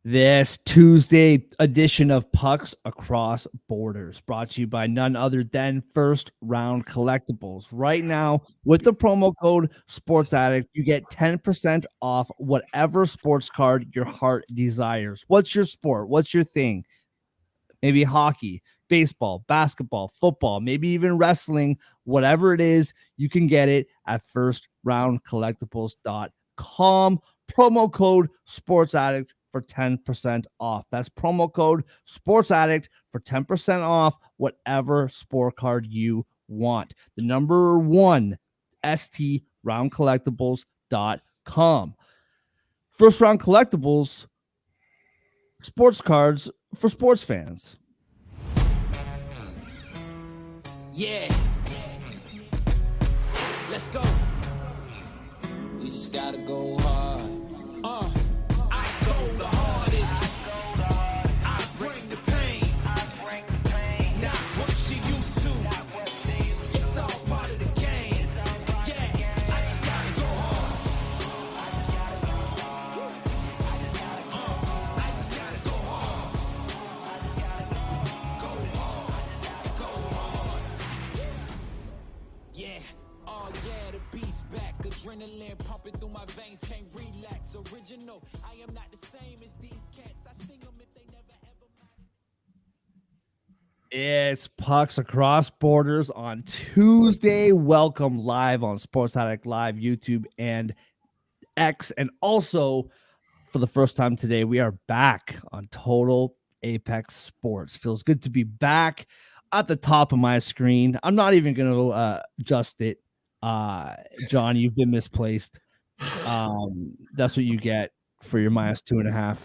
This Tuesday edition of Pucks Across Borders brought to you by none other than First Round Collectibles. Right now, with the promo code Sports Addict, you get 10% off whatever sports card your heart desires. What's your sport? What's your thing? Maybe hockey, baseball, basketball, football, maybe even wrestling, whatever it is, you can get it at firstroundcollectibles.com. Promo code Sports Addict for 10% off. That's promo code Sports Addict for 10% off whatever sport card you want. The number one, STRoundCollectibles.com. First Round Collectibles, sports cards for sports fans. Yeah. Let's go. We just gotta go hard. I go the hardest. I bring the pain. Not what you used to. It's all part of the game. Yeah, I just gotta go hard. I just gotta go hard. Go hard. Go hard. Yeah. Oh yeah, the beast back. Adrenaline pumping through my veins. Can't relax. Original. I am not the same as these cats. I sting them if they never ever mind. It's Pucks Across Borders on Tuesday. Welcome live on Sports Addict Live, YouTube, and X. And also, for the first time today, we are back on Total Apex Sports. Feels good to be back at the top of my screen. I'm not even going to adjust it. John, you've been misplaced. That's what you get for your minus 2.5.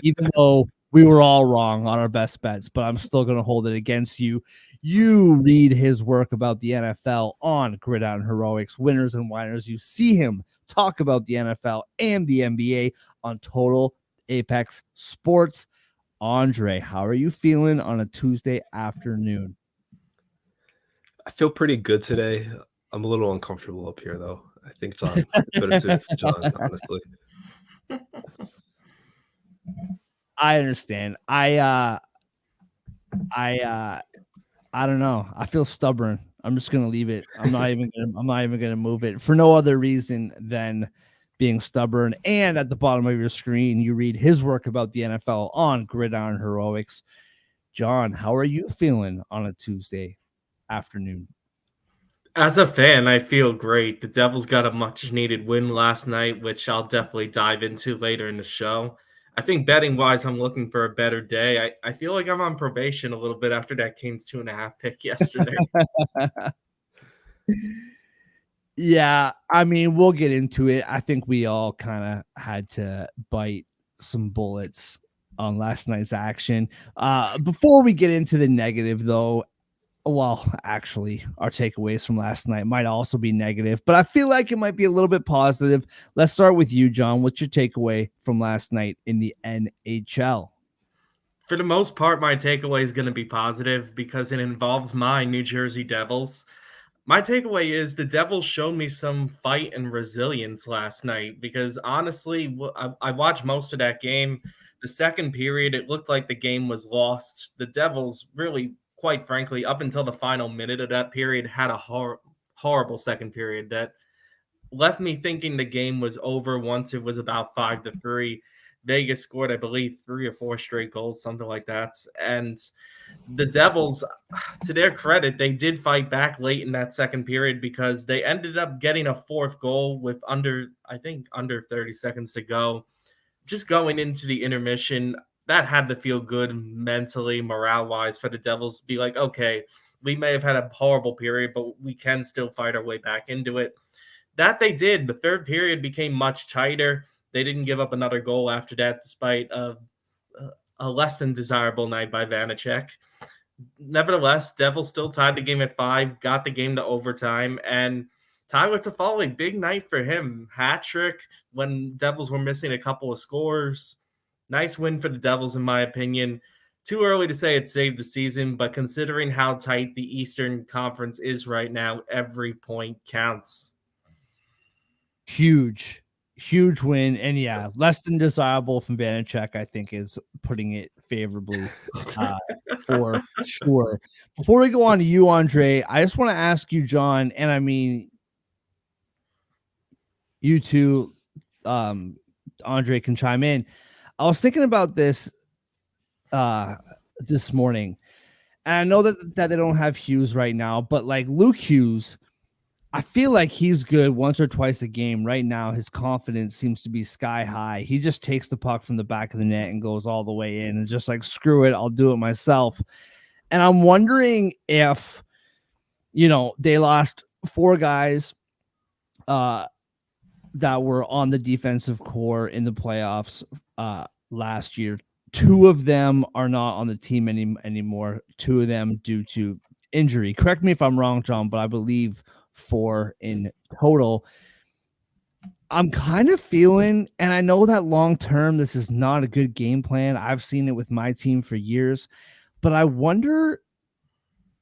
Even though we were all wrong on our best bets, but I'm still going to hold it against you. You read his work about the NFL on Gridiron Heroics, Winners and Whiners. You see him talk about the NFL and the NBA on Total Apex Sports. Andre, how are you feeling on a Tuesday afternoon? I feel pretty good today. I'm a little uncomfortable up here, though. I think John, better suited for John, honestly. I understand. I don't know. I feel stubborn. I'm just gonna leave it. I'm not even gonna move it for no other reason than being stubborn. And at the bottom of your screen, you read his work about the NFL on Gridiron Heroics. John, how are you feeling on a Tuesday afternoon? As a fan, I feel great. The Devils got a much needed win last night, which I'll definitely dive into later in the show. I think betting wise, I'm looking for a better day. I feel like I'm on probation a little bit after that Kings 2.5 pick yesterday. Yeah, I mean, we'll get into it. I think we all kind of had to bite some bullets on last night's action. Before we get into the negative, though, well, actually, our takeaways from last night might also be negative, but I feel like it might be a little bit positive. Let's start with you, John. What's your takeaway from last night in the NHL? For the most part, my takeaway is going to be positive because it involves my New Jersey Devils. My takeaway is the Devils showed me some fight and resilience last night because honestly, I watched most of that game. The second period, it looked like the game was lost. The Devils really, quite frankly, up until the final minute of that period, had a horrible second period that left me thinking the game was over once it was about 5-3. Vegas scored, I believe, 3 or 4 straight goals, something like that. And the Devils, to their credit, they did fight back late in that second period because they ended up getting a fourth goal with under 30 seconds to go. Just going into the intermission, that had to feel good mentally, morale-wise for the Devils to be like, okay, we may have had a horrible period, but we can still fight our way back into it. That they did. The third period became much tighter. They didn't give up another goal after that, despite a less than desirable night by Vanacek. Nevertheless, Devils still tied the game at 5, got the game to overtime, and Tyler Toffoli, big night for him. Hat trick when Devils were missing a couple of scores. Nice win for the Devils, in my opinion. Too early to say it saved the season, but considering how tight the Eastern Conference is right now, every point counts. Huge, Huge win, and yeah, less than desirable from Vanacek, I think, is putting it favorably for sure. Before we go on to you, Andre, I just want to ask you, John, and I mean, you two, Andre can chime in. I was thinking about this this morning, and I know that they don't have Hughes right now, but like Luke Hughes, I feel like he's good once or twice a game. Right now, his confidence seems to be sky high. He just takes the puck from the back of the net and goes all the way in and just like, screw it, I'll do it myself. And I'm wondering if, they lost 4 guys that were on the defensive core in the playoffs last year. 2 of them are not on the team anymore. 2 of them due to injury. Correct me if I'm wrong, John, but I believe 4 in total. I'm kind of feeling, and I know that long term, this is not a good game plan. I've seen it with my team for years, but I wonder,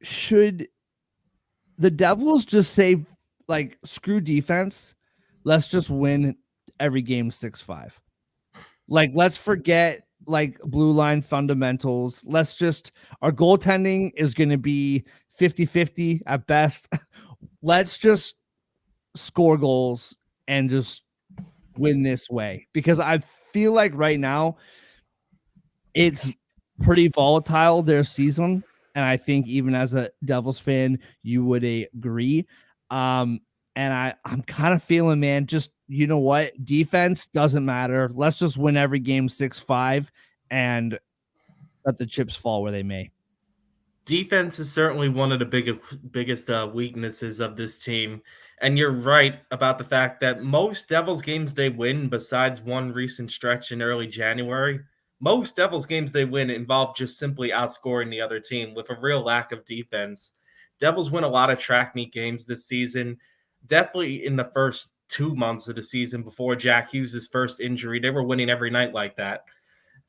should the Devils just say, like, screw defense? Let's just win every game 6-5. Like, let's forget like blue line fundamentals. Let's just, our goaltending is going to be 50-50 at best. Let's just score goals and just win this way, because I feel like right now it's pretty volatile, their season, and I think even as a Devils fan you would agree. And I'm kind of feeling, man, just, you know what, defense doesn't matter. Let's just win every game 6-5 and let the chips fall where they may. Defense is certainly one of the biggest weaknesses of this team. And you're right about the fact that most Devils games they win, besides one recent stretch in early January, most Devils games they win involve just simply outscoring the other team with a real lack of defense. Devils win a lot of track meet games this season. Definitely in the first 2 months of the season before Jack Hughes' first injury, they were winning every night like that.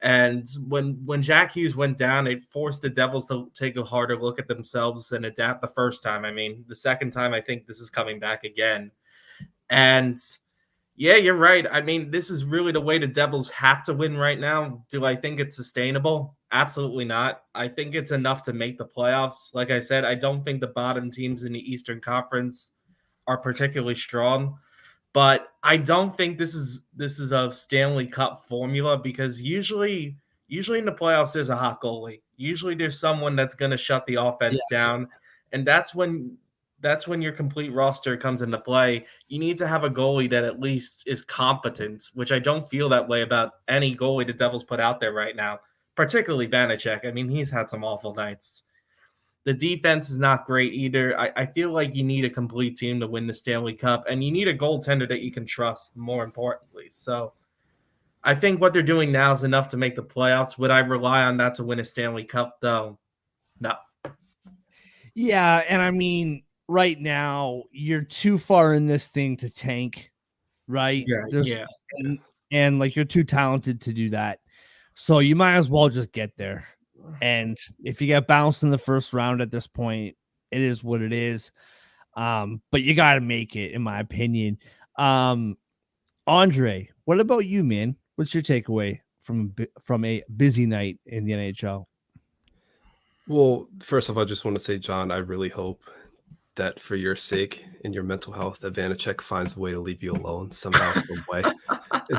And when Jack Hughes went down, it forced the Devils to take a harder look at themselves and adapt the first time. I mean, the second time, I think this is coming back again. And yeah, you're right. I mean, this is really the way the Devils have to win right now. Do I think it's sustainable? Absolutely not. I think it's enough to make the playoffs. Like I said, I don't think the bottom teams in the Eastern Conference are particularly strong. But I don't think this is a Stanley Cup formula, because usually in the playoffs there's a hot goalie. Usually there's someone that's going to shut the offense down, and that's when your complete roster comes into play. You need to have a goalie that at least is competent, which I don't feel that way about any goalie the Devils put out there right now, particularly Vanacek. I mean, he's had some awful nights. The defense is not great either. I feel like you need a complete team to win the Stanley Cup, and you need a goaltender that you can trust, more importantly. So I think what they're doing now is enough to make the playoffs. Would I rely on that to win a Stanley Cup, though? No. Yeah, and I mean, right now you're too far in this thing to tank, right? Yeah. And like, you're too talented to do that. So you might as well just get there. And if you get bounced in the first round at this point, it is what it is. But you got to make it, in my opinion. Andre, what about you, man? What's your takeaway from a busy night in the NHL? Well, first off, I just want to say, John, I really hope that for your sake and your mental health, that Vanacek finds a way to leave you alone somehow, some way.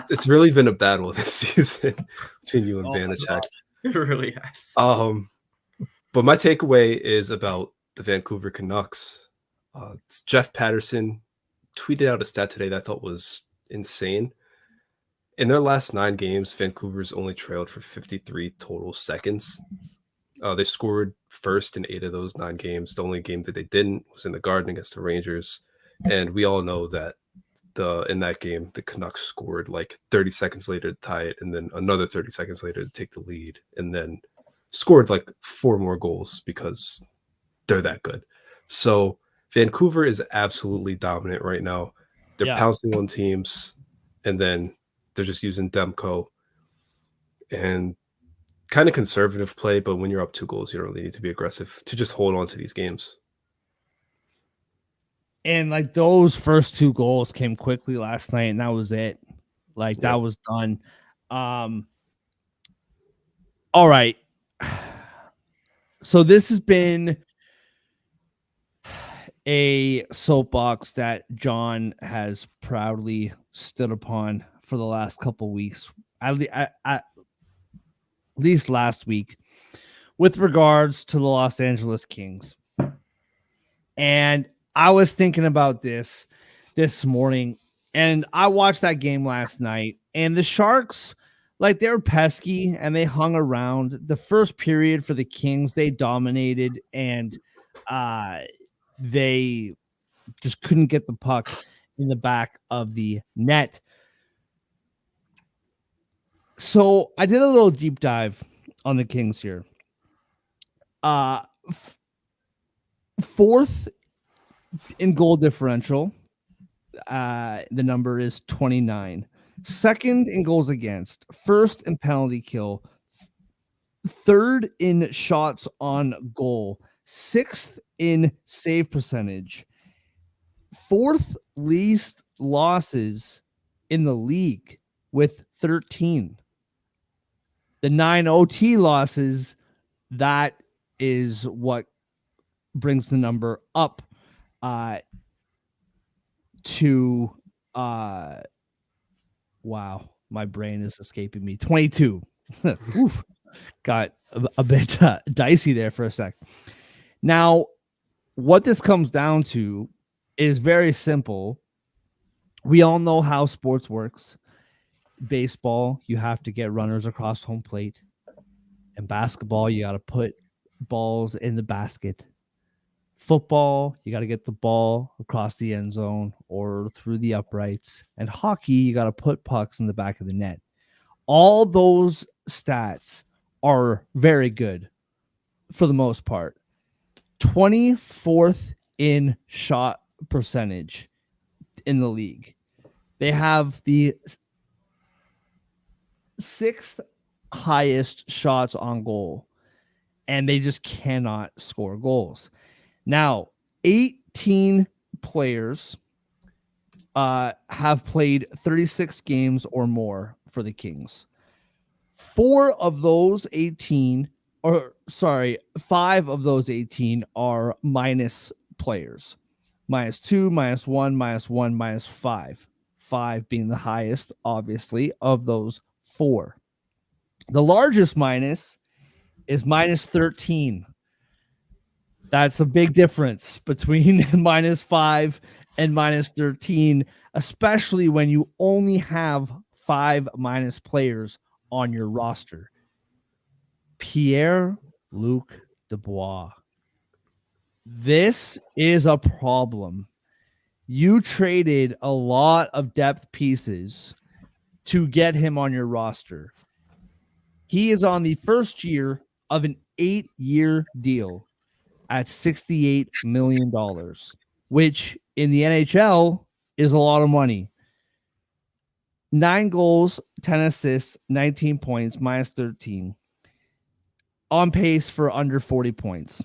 It's really been a battle this season between you and Vanacek. It really has. But my takeaway is about the Vancouver Canucks. Jeff Patterson tweeted out a stat today that I thought was insane. In their last 9 games, Vancouver's only trailed for 53 total seconds. They scored first in 8 of those 9 games. The only game that they didn't was in the Garden against the Rangers. And we all know that in that game, the Canucks scored like 30 seconds later to tie it, and then another 30 seconds later to take the lead, and then scored like 4 more goals because they're that good. So Vancouver is absolutely dominant right now. They're pouncing on teams, and then they're just using Demko and kind of conservative play. But when you're up 2 goals, you don't really need to be aggressive to just hold on to these games. And like, those first 2 goals came quickly last night, and that was it. Like Yep. that was done. All right. So this has been a soapbox that John has proudly stood upon for the last couple weeks, at least last week, with regards to the Los Angeles Kings. And I was thinking about this morning, and I watched that game last night, and the Sharks, like, they were pesky and they hung around. The first period for the Kings, they dominated, and they just couldn't get the puck in the back of the net. So I did a little deep dive on the Kings here. Fourth in goal differential, the number is 29. Second in goals against, first in penalty kill, third in shots on goal, sixth in save percentage, fourth least losses in the league with 13. The 9 OT losses, that is what brings the number up to wow, my brain is escaping me. 22. Oof, got a bit dicey there for a sec. Now, what this comes down to is very simple. We all know how sports works. Baseball, you have to get runners across home plate. And basketball, you got to put balls in the basket. Football, you got to get the ball across the end zone or through the uprights. And hockey, you got to put pucks in the back of the net. All those stats are very good for the most part. 24th in shot percentage in the league. They have the sixth highest shots on goal, and they just cannot score goals. Now, 18 players have played 36 games or more for the Kings. 5 of those 18 are minus players. -2, -1, -1, -5. 5 being the highest, obviously, of those 4. The largest minus is -13. That's a big difference between -5 and -13, especially when you only have 5 minus players on your roster. Pierre-Luc Dubois. This is a problem. You traded a lot of depth pieces to get him on your roster. He is on the first year of an 8-year deal at $68 million, which in the NHL is a lot of money. 9 goals, 10 assists, 19 points, -13. On pace for under 40 points.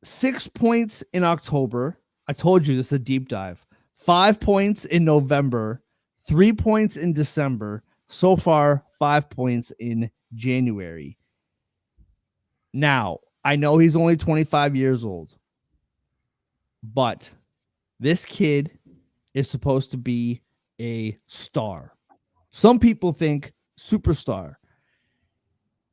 6 points in October. I told you this is a deep dive. 5 points in November. 3 points in December. So far, 5 points in January. Now, I know he's only 25 years old, but this kid is supposed to be a star. Some people think superstar.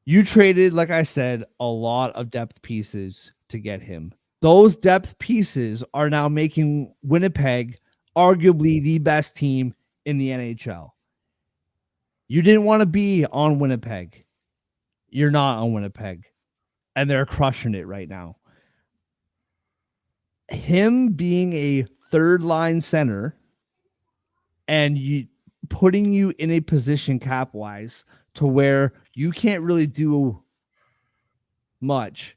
You traded, like I said, a lot of depth pieces to get him. Those depth pieces are now making Winnipeg arguably the best team in the NHL. You didn't want to be on Winnipeg. You're not on Winnipeg. And they're crushing it right now. Him being a third line center and putting you in a position cap wise to where you can't really do much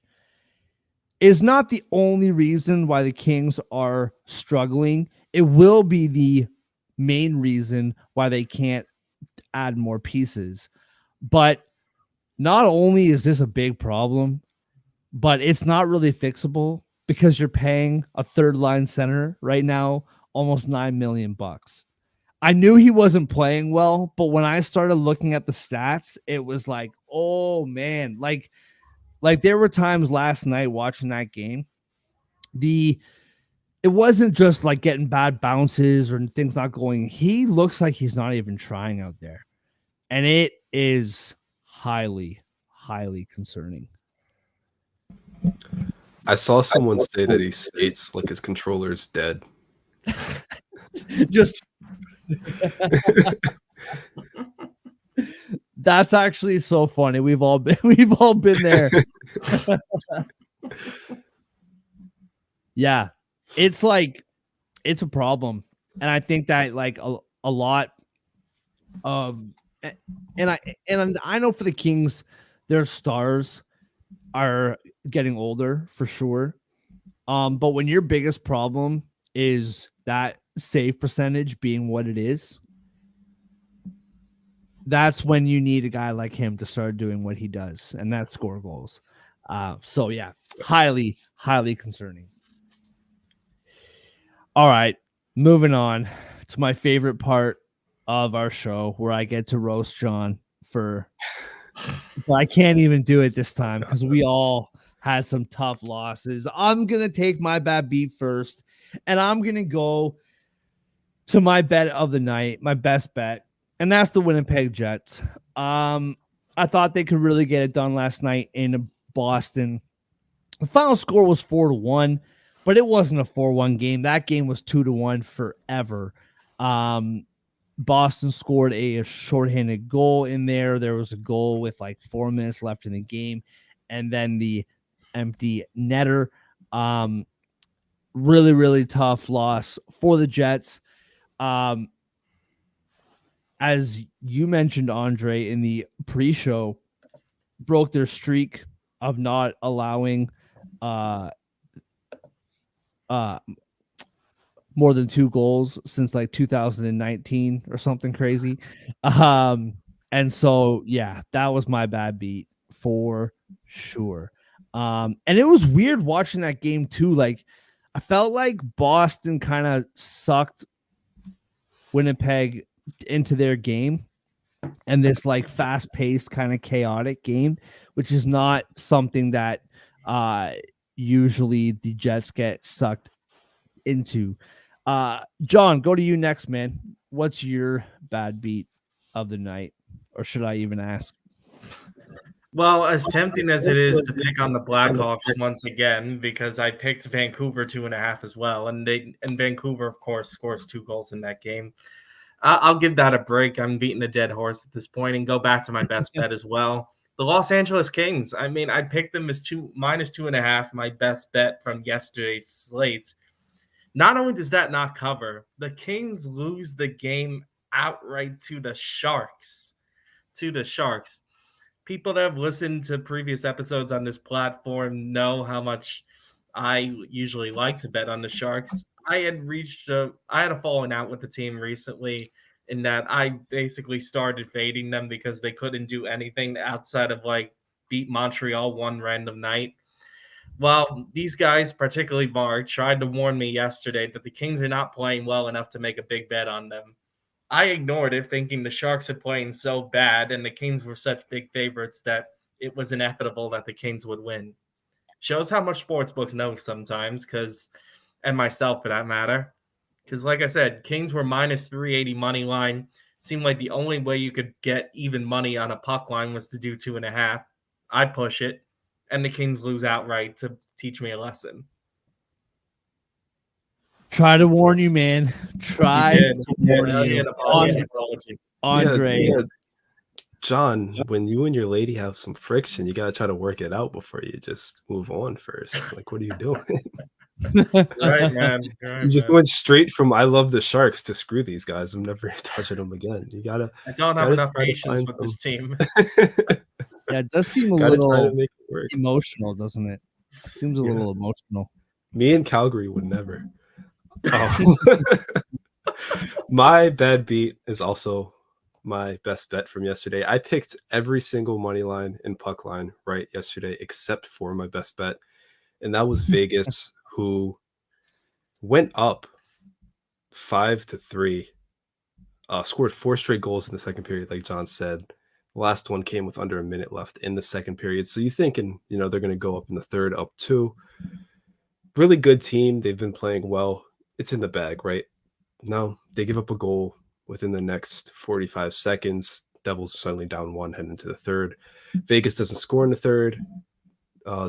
is not the only reason why the Kings are struggling. It will be the main reason why they can't add more pieces. But not only is this a big problem, but it's not really fixable because you're paying a third line center right now almost $9 million. I knew he wasn't playing well, but when I started looking at the stats, it was like, oh man, like there were times last night watching that game. It wasn't just like getting bad bounces or things not going. He looks like he's not even trying out there. And it is highly, highly concerning. I saw someone say that he skates like his controller's dead. Just that's actually so funny. We've all been there. Yeah. It's like it's a problem. And I think that like a lot of and I know for the Kings, their stars are getting older for sure. But when your biggest problem is that save percentage being what it is, that's when you need a guy like him to start doing what he does, and that's score goals. So yeah, highly, highly concerning. All right, moving on to my favorite part of our show where I get to roast John for but I can't even do it this time because we all had some tough losses. I'm gonna take my bad beat first, and I'm gonna go to my bet of the night, my best bet, and that's the Winnipeg Jets. I thought they could really get it done last night in Boston. The final score was 4-1, but it wasn't a 4-1 game. That game was 2-1 forever. Boston scored a shorthanded goal in there. There was a goal with like 4 minutes left in the game, and then the empty netter. Really, really tough loss for the Jets. As you mentioned, Andre, in the pre-show, broke their streak of not allowing more than 2 goals since like 2019 or something crazy. And so yeah, that was my bad beat for sure. And it was weird watching that game too. Like I felt like Boston kind of sucked Winnipeg into their game and this like fast-paced kind of chaotic game, which is not something that usually the Jets get sucked into. John, go to you next, man. What's your bad beat of the night? Or should I even ask? Well, as tempting as it is to pick on the Blackhawks once again, because I picked Vancouver 2.5 as well, and Vancouver, of course, scores 2 goals in that game. I'll give that a break. I'm beating a dead horse at this point and go back to my best bet as well. The Los Angeles Kings. I mean, I picked them as -2.5, my best bet from yesterday's slate. Not only does that not cover, the Kings lose the game outright to the Sharks. People that have listened to previous episodes on this platform know how much I usually like to bet on the Sharks. I had a falling out with the team recently in that I basically started fading them because they couldn't do anything outside of like beat Montreal one random night. Well, these guys, particularly Mark, tried to warn me yesterday that the Kings are not playing well enough to make a big bet on them. I ignored it, thinking the Sharks are playing so bad and the Kings were such big favorites that it was inevitable that the Kings would win. Shows how much sportsbooks know sometimes, and myself for that matter. Because, like I said, Kings were -380 money line. Seemed like the only way you could get even money on a puck line was to do 2.5. I push it, and the Kings lose outright to teach me a lesson. Try to warn you, man. Try to warn you. Andre. Yeah. John, when you and your lady have some friction, you gotta try to work it out before you just move on first. Like, what are you doing? Right, man. You just went straight from I love the Sharks to screw these guys. I'm never touching them again. You gotta. I don't have enough patience with this team. Yeah, it does seem a little emotional, doesn't it? It seems a little emotional. Me and Calgary would never. My bad beat is also my best bet from yesterday. I picked every single money line and puck line right yesterday, except for my best bet. And that was Vegas, who went up 5-3 scored 4 straight goals in the second period, like John said. The last one came with under a minute left in the second period. So you thinking, they're going to go up in the third, up 2. Really good team. They've been playing well. It's in the bag, right? No, they give up a goal within the next 45 seconds. Devils are suddenly down 1 heading into the third. Vegas doesn't score in the third.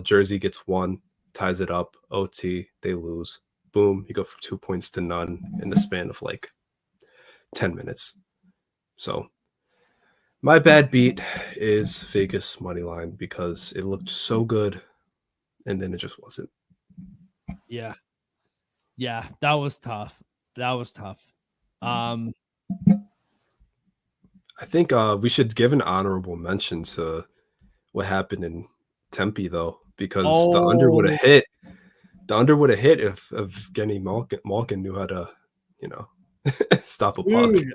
Jersey gets 1, ties it up. OT, they lose. Boom, you go from 2 points to none in the span of like 10 minutes. So my bad beat is Vegas money line because it looked so good and then it just wasn't. Yeah. Yeah, that was tough. I think we should give an honorable mention to what happened in Tempe though, because the under would have hit. The under would have hit if Evgeny Malkin knew how to, stop a puck. Dude,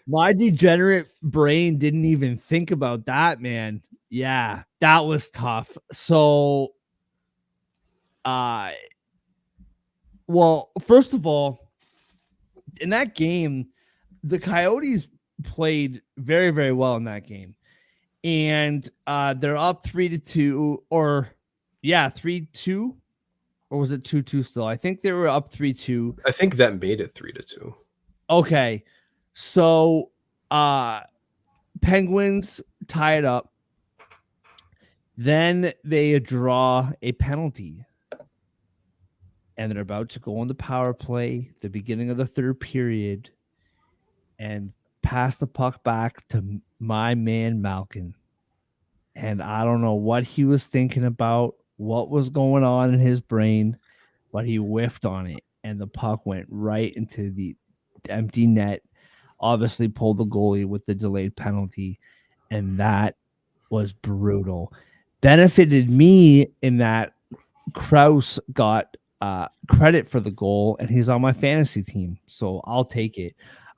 my degenerate brain didn't even think about that, man. Yeah, that was tough. So, well, first of all, in that game, the Coyotes played very, very well in that game. And they're up 3-2, or 3-2, or was it 2-2 still? I think they were up 3-2. I think that made it 3-2. Okay. So Penguins tie it up. Then they draw a penalty. And they're about to go on the power play, the beginning of the third period, and pass the puck back to my man Malkin. And I don't know what he was thinking about, what was going on in his brain, but he whiffed on it, and the puck went right into the empty net. Obviously pulled the goalie with the delayed penalty, and that was brutal. Benefited me in that Krause got credit for the goal, and he's on my fantasy team, so I'll take it.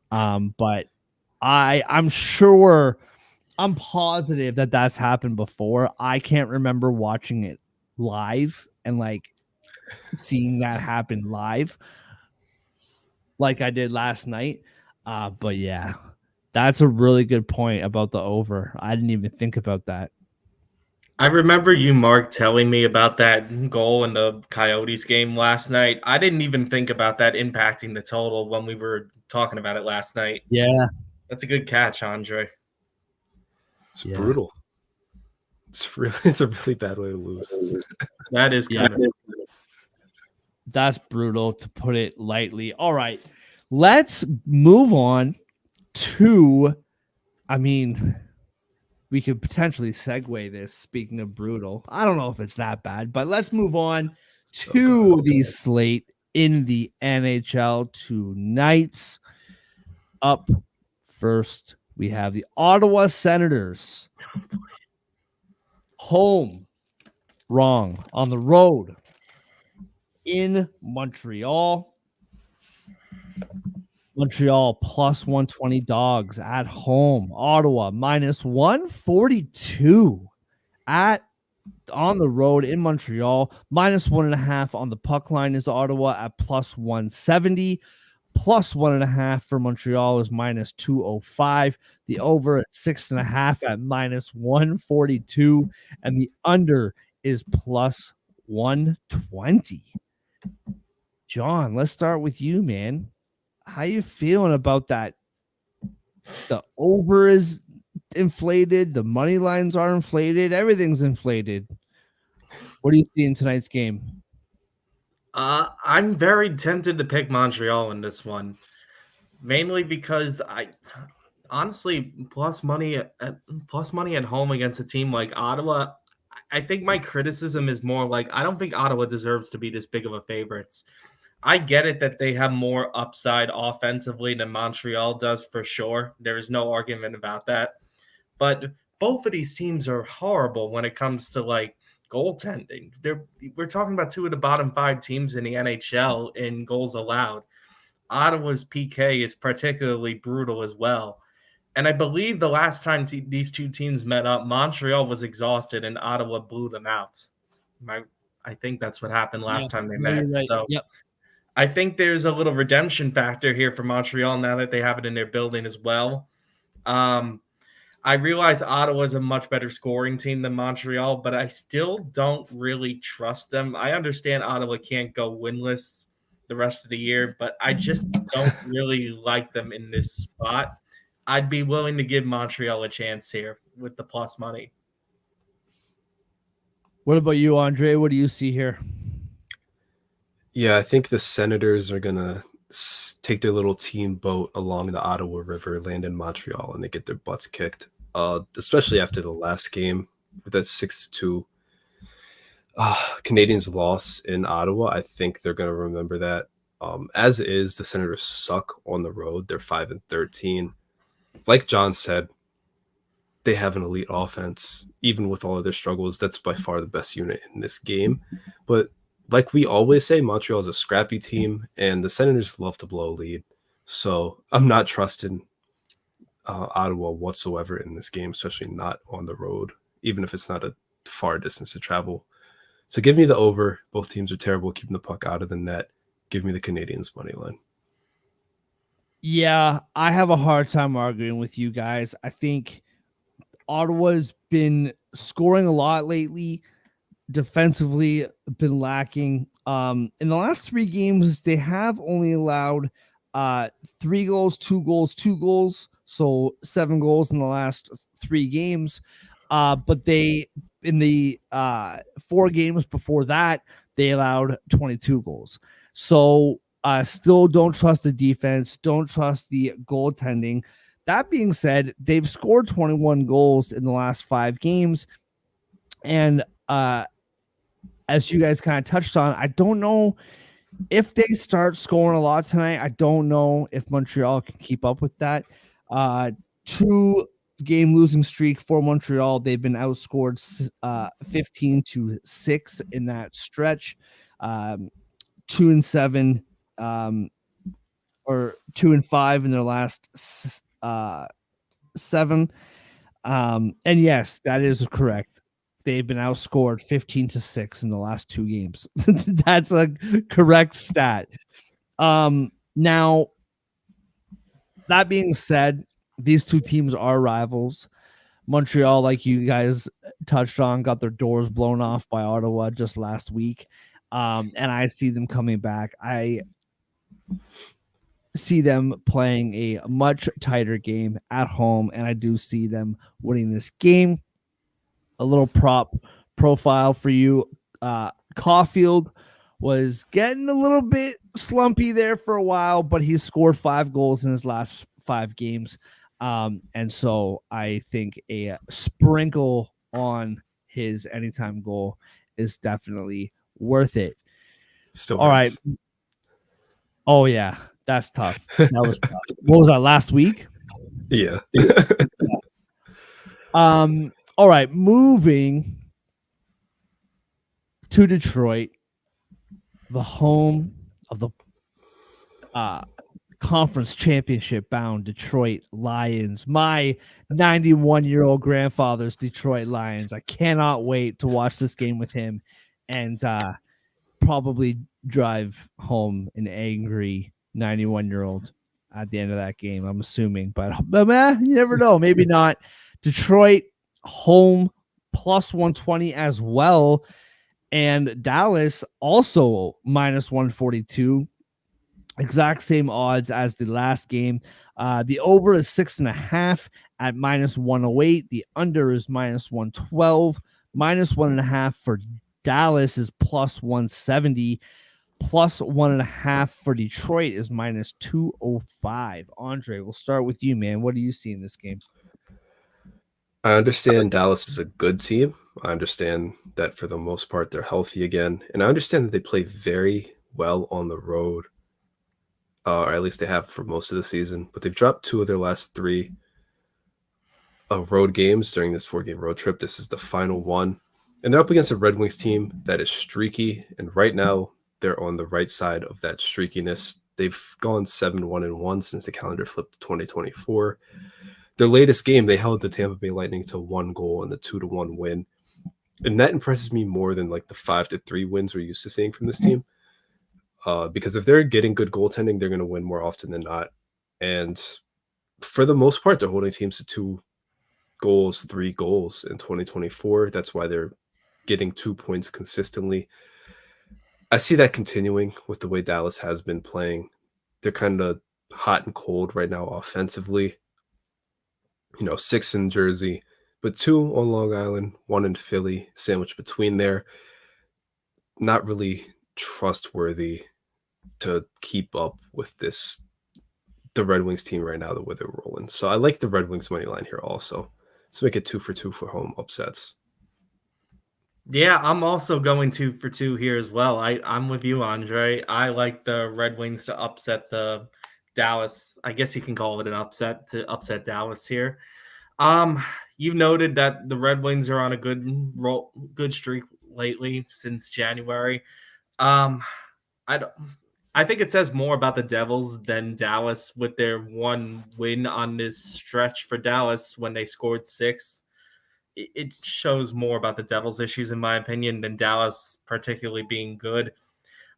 But I'm positive that that's happened before. I can't remember watching it live and like seeing that happen live like I did last night. But yeah, that's a really good point about the over. I didn't even think about that. I remember you, Mark, telling me about that goal in the Coyotes game last night. I didn't even think about that impacting the total when we were talking about it last night. Yeah. That's a good catch, Andre. It's brutal. It's a really bad way to lose. That is kind of. That's brutal, to put it lightly. All right, let's move on to, we could potentially segue this. Speaking of brutal, I don't know if it's that bad, but let's move on to the slate in the NHL tonight. Up first, we have the Ottawa Senators. Home, wrong, on the road in Montreal. Montreal plus 120 dogs at home. Ottawa minus 142 on the road in Montreal. Minus 1.5 on the puck line is Ottawa at plus 170. Plus 1.5 for Montreal is minus 205. The over at 6.5 at minus 142. And the under is plus 120. John, let's start with you, man. How you feeling about that? The over is inflated. The money lines are inflated. Everything's inflated. What do you see in tonight's game? I'm very tempted to pick Montreal in this one, mainly because honestly plus money at home against a team like Ottawa. I think my criticism is more like I don't think Ottawa deserves to be this big of a favorites. I get it that they have more upside offensively than Montreal does for sure. There is no argument about that. But both of these teams are horrible when it comes to like goaltending. We're talking about 2 of the bottom 5 teams in the NHL in goals allowed. Ottawa's PK is particularly brutal as well. And I believe the last time these two teams met up, Montreal was exhausted and Ottawa blew them out. I think that's what happened last time they met. Right. So yep. I think there's a little redemption factor here for Montreal now that they have it in their building as well. I realize Ottawa is a much better scoring team than Montreal, but I still don't really trust them. I understand Ottawa can't go winless the rest of the year, but I just don't really like them in this spot. I'd be willing to give Montreal a chance here with the plus money. What about you, Andre? What do you see here? Yeah, I think the Senators are going to take their little team boat along the Ottawa River, land in Montreal, and they get their butts kicked, especially after the last game with that 6-2 Canadians loss in Ottawa. I think they're going to remember that. As is, the Senators suck on the road. They're 5-13. Like John said, they have an elite offense. Even with all of their struggles, that's by far the best unit in this game. But like we always say, Montreal is a scrappy team, and the Senators love to blow a lead. So I'm not trusting Ottawa whatsoever in this game, especially not on the road, even if it's not a far distance to travel. So give me the over. Both teams are terrible keeping the puck out of the net. Give me the Canadiens money line. Yeah, I have a hard time arguing with you guys. I think Ottawa's been scoring a lot lately. Defensively, been lacking. In the last 3 games, they have only allowed 3 goals, 2 goals, 2 goals. So 7 goals in the last 3 games. But they in the 4 games before that, they allowed 22 goals. So still don't trust the defense, don't trust the goaltending. That being said, they've scored 21 goals in the last 5 games. And as you guys kind of touched on, I don't know if they start scoring a lot tonight. I don't know if Montreal can keep up with that. 2-game losing streak for Montreal. They've been outscored 15-6 in that stretch. 2-7 or 2-5 in their last 7. And yes, that is correct. They've been outscored 15-6 in the last 2 games. That's a correct stat. Now, that being said, these 2 teams are rivals. Montreal, like you guys touched on, got their doors blown off by Ottawa just last week. And I see them coming back. I see them playing a much tighter game at home, and I do see them winning this game. A little prop profile for you. Caulfield was getting a little bit slumpy there for a while, but he scored 5 goals in his last 5 games. And so I think a sprinkle on his anytime goal is definitely worth it. Still all hurts. right. Oh, yeah. That's tough. That was tough. What was that, last week? Yeah. All right, moving to Detroit, the home of the conference championship bound Detroit Lions. My 91-year-old grandfather's Detroit Lions. I cannot wait to watch this game with him and probably drive home an angry 91-year-old at the end of that game, I'm assuming. But you never know. Maybe not. Detroit home plus 120 as well, and Dallas also minus 142, exact same odds as the last game. The over is 6.5 at minus 108. The under is minus 112. Minus 1.5 for Dallas is plus 170. Plus 1.5 for Detroit is minus 205. Andre, we'll start with you, man. What do you see in this game? I understand Dallas is a good team. I understand that for the most part they're healthy again. And I understand that they play very well on the road. Or at least they have for most of the season. But they've dropped 2 of their last 3 road games during this 4-game road trip. This is the final one. And they're up against a Red Wings team that is streaky. And right now they're on the right side of that streakiness. They've gone 7-1-1 since the calendar flipped to 2024. Their latest game, they held the Tampa Bay Lightning to 1 goal in the 2-1 win. And that impresses me more than like the 5-3 wins we're used to seeing from this team. because if they're getting good goaltending, they're going to win more often than not. And for the most part, they're holding teams to 2 goals, 3 goals in 2024. That's why they're getting 2 points consistently. I see that continuing with the way Dallas has been playing. They're kind of hot and cold right now offensively. 6 in Jersey, but 2 on Long Island, 1 in Philly, sandwiched between there. Not really trustworthy to keep up with the Red Wings team right now, the way they're rolling. So I like the Red Wings money line here also. Let's make it 2 for 2 for home upsets. Yeah, I'm also going 2 for 2 here as well. I'm with you, Andre. I like the Red Wings to upset the Dallas. I guess you can call it an upset to upset Dallas here. You've noted that the Red Wings are on a good streak lately since January. Um, I don't. I think it says more about the Devils than Dallas with their one win on this stretch for Dallas when they scored 6. It shows more about the Devils' issues, in my opinion, than Dallas particularly being good.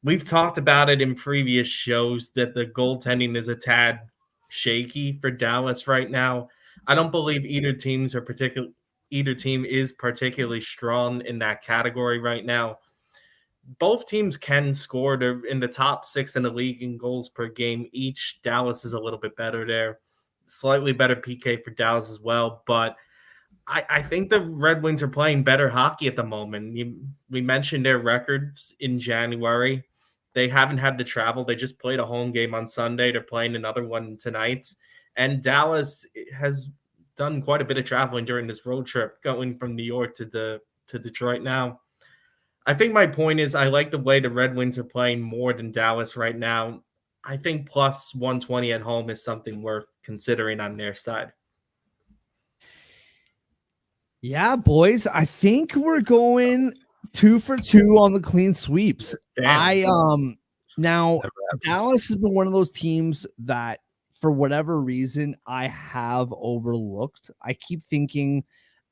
We've talked about it in previous shows that the goaltending is a tad shaky for Dallas right now. I don't believe either team is particularly strong in that category right now. Both teams can score. They're in the top 6 in the league in goals per game each. Dallas is a little bit better there. Slightly better PK for Dallas as well, but I think the Red Wings are playing better hockey at the moment. We mentioned their records in January. They haven't had the travel. They just played a home game on Sunday. They're playing another one tonight. And Dallas has done quite a bit of traveling during this road trip, going from New York to Detroit now. I think my point is I like the way the Red Wings are playing more than Dallas right now. I think plus 120 at home is something worth considering on their side. Yeah, boys. I think we're going 2 for 2 on the clean sweeps. Damn. Now Dallas has been one of those teams that for whatever reason I have overlooked. I keep thinking,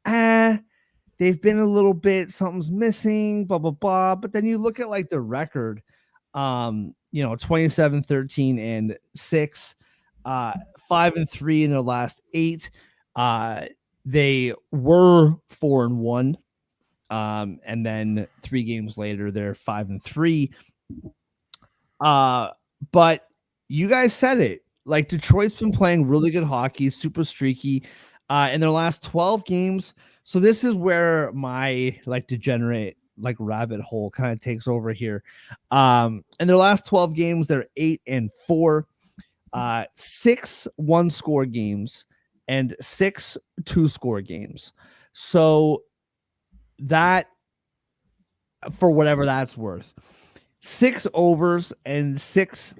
they've been a little bit, something's missing, blah, blah, blah. But then you look at like the record, 27, 13, and 6, 5 and 3 in their last 8. They were 4 and 1. And then 3 games later, they're 5 and 3. But you guys said it. Like Detroit's been playing really good hockey, super streaky, in their last 12 games. So this is where my like degenerate like rabbit hole kind of takes over here. In their last 12 games, they're 8 and 4, 6 1-score games and 6 2-score games. So that, for whatever that's worth, 6 overs and 6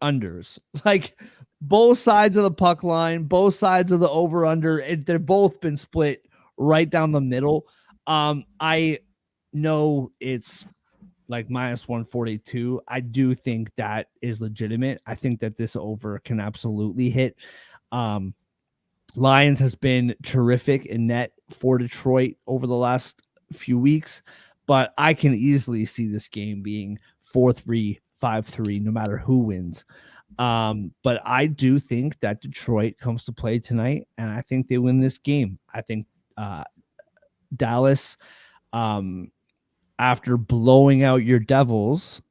unders, like both sides of the puck line, both sides of the over under, they're both been split right down the middle. I know it's like minus 142. I do think that is legitimate. I think that this over can absolutely hit. Lions has been terrific in net for Detroit over the last few weeks, but I can easily see this game being 4-3, 5-3, no matter who wins. But I do think that Detroit comes to play tonight, and I think they win this game. I think Dallas, after blowing out your Devils,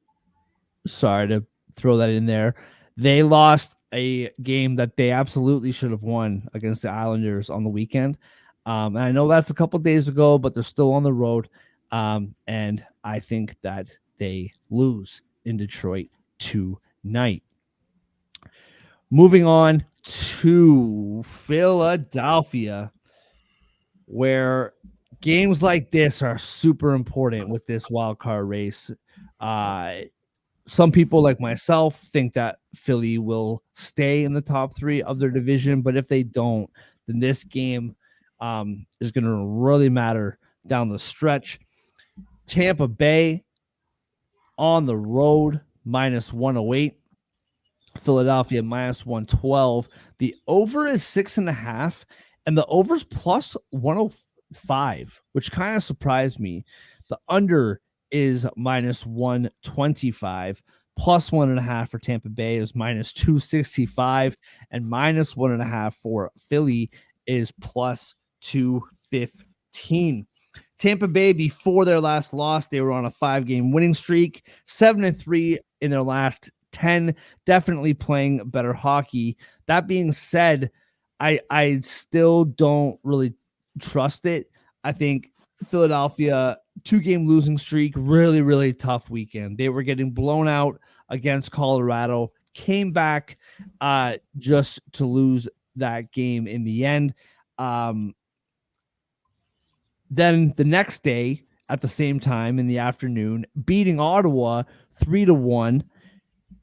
sorry to throw that in there, they lost a game that they absolutely should have won against the Islanders on the weekend. And I know that's a couple days ago, but they're still on the road. And I think that they lose in Detroit tonight. Moving on to Philadelphia, where games like this are super important with this wild card race. Some people like myself think that Philly will stay in the top 3 of their division, but if they don't, then this game is going to really matter down the stretch. Tampa Bay on the road, minus 108. Philadelphia, minus 112. The over is 6.5, and the over's plus 105, which kind of surprised me. The under is minus 125, plus 1.5 for Tampa Bay is minus 265, and minus 1.5 for Philly is plus 215. Tampa Bay, before their last loss, they were on a 5-game winning streak, 7-3 in their last 10, definitely playing better hockey. That being said, I still don't really trust it. I think Philadelphia 2-game losing streak, really, really tough weekend. They were getting blown out against Colorado, came back just to lose that game in the end. Then the next day at the same time in the afternoon, beating Ottawa 3-1.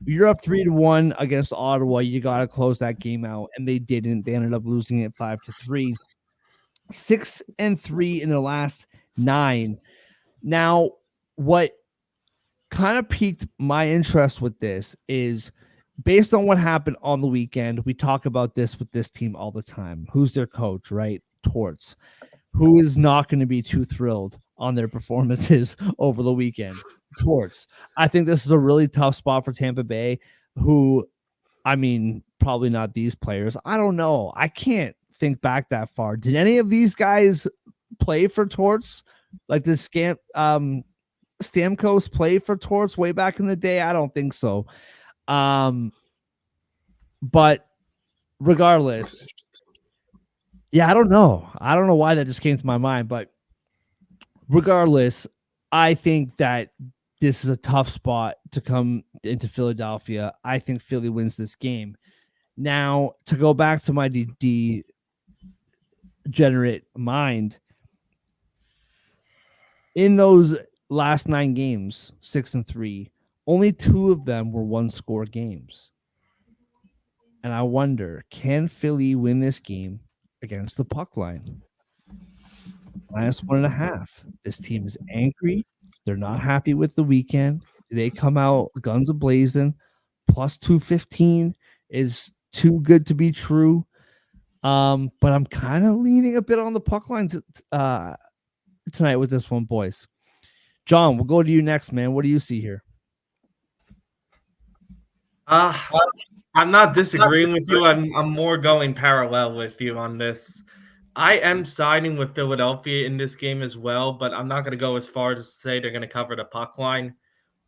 You're up 3-1 against Ottawa. You got to close that game out, and they didn't. They ended up losing it 5-3. 6-3 in their last 9. Now, what kind of piqued my interest with this is based on what happened on the weekend. We talk about this with this team all the time. Who's their coach, right? Torts. Who is not going to be too thrilled on their performances over the weekend? Torts. I think this is a really tough spot for Tampa Bay, who, I mean, probably not these players. I don't know. I can't think back that far. Did any of these guys play for Torts? Like, did Stamkos play for Torts way back in the day? I don't think so. But regardless, yeah, I don't know. I don't know why that just came to my mind, but regardless, I think that this is a tough spot to come into Philadelphia. I think Philly wins this game. Now, to go back to my degenerate mind, in those last 9 games, 6-3, only 2 of them were 1-score games. And I wonder, can Philly win this game against the puck line? Minus 1.5. This team is angry. They're not happy with the weekend. They come out guns a-blazing. Plus 215 is too good to be true. But I'm kind of leaning a bit on the puck line tonight with this one, boys. John, we'll go to you next, man. What do you see here? I'm not disagreeing with you. I'm more going parallel with you on this. I am siding with Philadelphia in this game as well, but I'm not going to go as far as to say they're going to cover the puck line.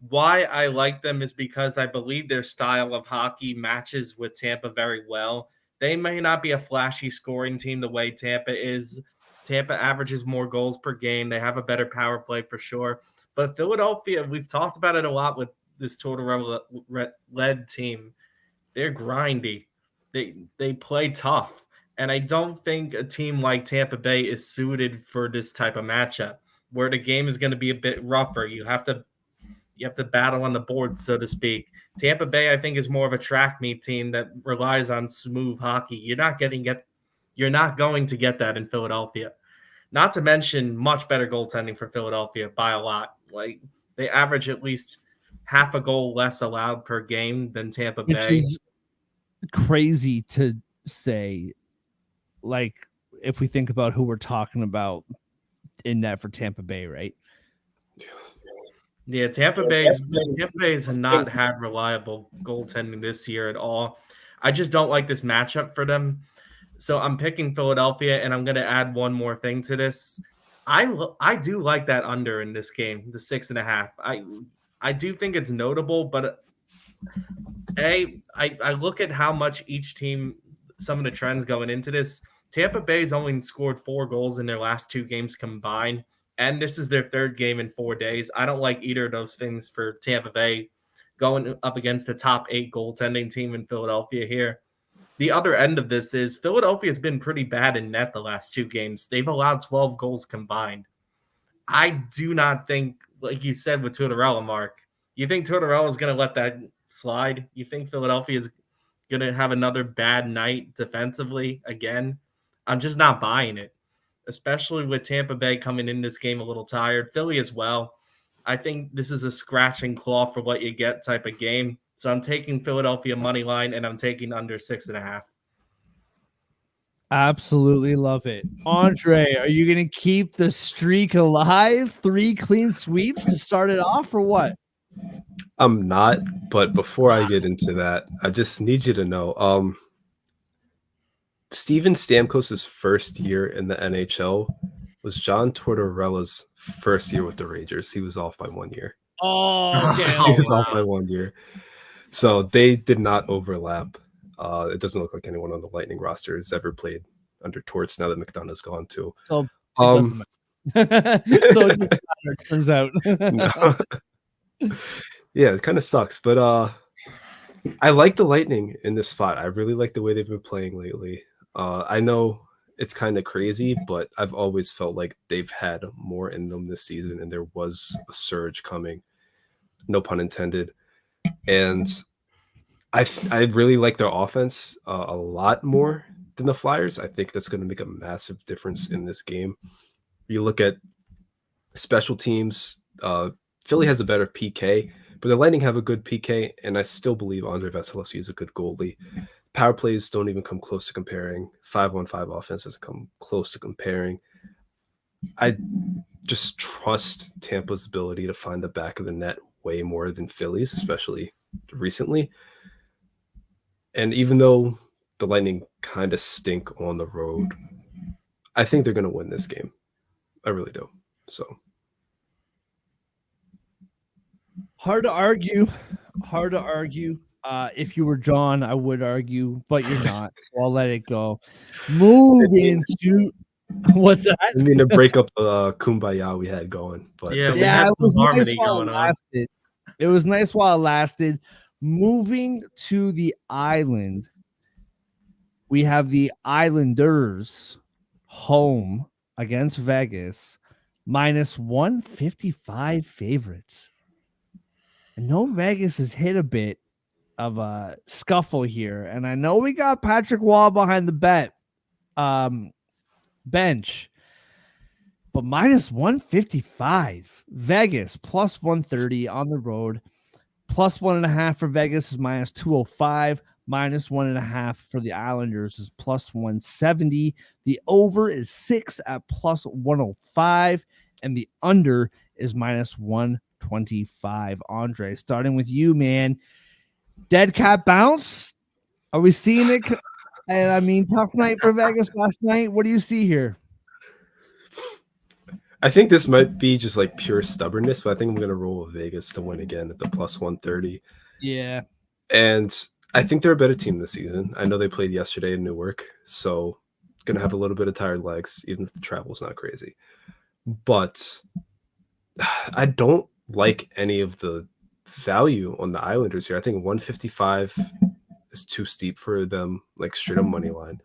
Why I like them is because I believe their style of hockey matches with Tampa very well. They may not be a flashy scoring team the way Tampa is. Tampa averages more goals per game. They have a better power play for sure. But Philadelphia, we've talked about it a lot with this Tortorella-led team. They're grindy. They play tough. And I don't think a team like Tampa Bay is suited for this type of matchup where the game is going to be a bit rougher. You have to battle on the boards, so to speak. Tampa Bay, I think, is more of a track meet team that relies on smooth hockey. You're not going to get that in Philadelphia. Not to mention much better goaltending for Philadelphia by a lot. Like, they average at least half a goal less allowed per game than Tampa Bay. Which is crazy to say. Like, if we think about who we're talking about in net for Tampa Bay, right? Yeah, Tampa Bay's not had reliable goaltending this year at all. I just don't like this matchup for them. So I'm picking Philadelphia, and I'm going to add one more thing to this. I do like that under in this game, the 6.5. I do think it's notable, but I look at how much each team, some of the trends going into this. Tampa Bay's only scored 4 goals in their last 2 games combined, and this is their 3rd game in 4 days. I don't like either of those things for Tampa Bay going up against the top 8 goaltending team in Philadelphia here. The other end of this is Philadelphia has been pretty bad in net the last 2 games. They've allowed 12 goals combined. I do not think, like you said with Tortorella, Mark, you think Tortorella is going to let that slide? You think Philadelphia is going to have another bad night defensively again? I'm just not buying it, especially with Tampa Bay coming in this game a little tired. Philly as well. I think this is a scratch and claw for what you get type of game. So I'm taking Philadelphia money line, and I'm taking under 6.5. Absolutely love it. Andre, are you going to keep the streak alive? 3 clean sweeps to start it off, or what? I'm not, but before I get into that, I just need you to know, Steven Stamkos' first year in the NHL was John Tortorella's first year with the Rangers. He was off by 1 year. Oh, okay. He Oh, was off wow. by 1 year. So they did not overlap. It doesn't look like anyone on the Lightning roster has ever played under Torts now that McDonough's gone too. So it Um, doesn't matter. So it doesn't matter, it turns out. no. Yeah, it kind of sucks, but I like the Lightning in this spot. I really like the way they've been playing lately. I know it's kind of crazy, but I've always felt like they've had more in them this season, and there was a surge coming. No pun intended. And I really like their offense a lot more than the Flyers. I think that's going to make a massive difference in this game. You look at special teams. Philly has a better PK, but the Lightning have a good PK, and I still believe Andre Vasilevsky is a good goalie. Power plays don't even come close to comparing. 5-on-5 offenses come close to comparing. I just trust Tampa's ability to find the back of the net way more than Philly's, especially recently. And even though the Lightning kind of stink on the road, I think they're going to win this game. I really do. So Hard to argue. Hard to argue. If you were John, I would argue, but you're not. So I'll let it go. Move into what's that? I mean to break up the kumbaya we had going, but Yeah, we Yeah, had it some was nice harmony while going it on. lasted. It was nice while it lasted. Moving to the island, we have the Islanders home against Vegas, minus 155 favorites. I know Vegas has hit a bit of a scuffle here, and I know we got Patrick Waugh behind the bench, but minus 155. Vegas plus 130 on the road, plus 1.5 for Vegas is minus 205. Minus 1.5 for the Islanders is plus 170. The over is 6 at plus 105, and the under is minus 125. Andre, starting with you, man. Dead cat bounce. Are we seeing it? And I mean, tough night for Vegas last night. What do you see here? I think this might be just like pure stubbornness, but I think I'm going to roll with Vegas to win again at the plus 130. Yeah. And I think they're a better team this season. I know they played yesterday in Newark, so going to have a little bit of tired legs, even if the travel's not crazy. But I don't like any of the value on the Islanders here. I think 155 is too steep for them, like straight up money line.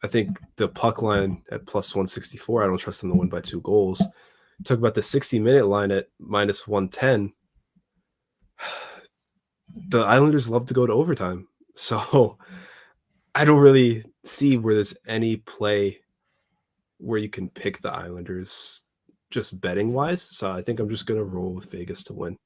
I think the puck line at plus 164, I don't trust them to win by 2 goals. Talk about the 60-minute line at minus 110. The Islanders love to go to overtime. So I don't really see where there's any play where you can pick the Islanders just betting wise. So I think I'm just going to roll with Vegas to win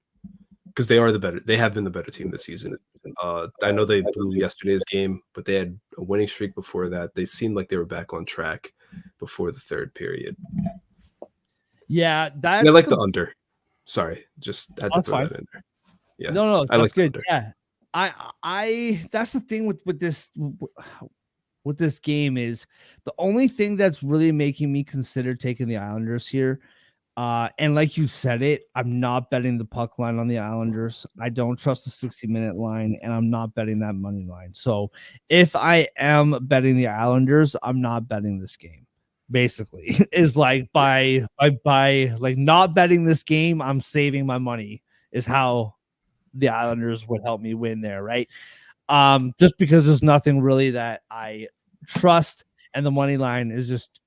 because they have been the better team this season. I know they blew yesterday's game, but they had a winning streak before that. They seemed like they were back on track before the third period. Yeah, and I like the under. Sorry, just had to throw that in there. Yeah, no, I that's like good. Yeah, I that's the thing with this game is the only thing that's really making me consider taking the Islanders here. And like you said it, I'm not betting the puck line on the Islanders. I don't trust the 60-minute line, and I'm not betting that money line. So if I am betting the Islanders, I'm not betting this game. Basically, is like by like not betting this game, I'm saving my money. Is how the Islanders would help me win there, right? Just because there's nothing really that I trust, and the money line is just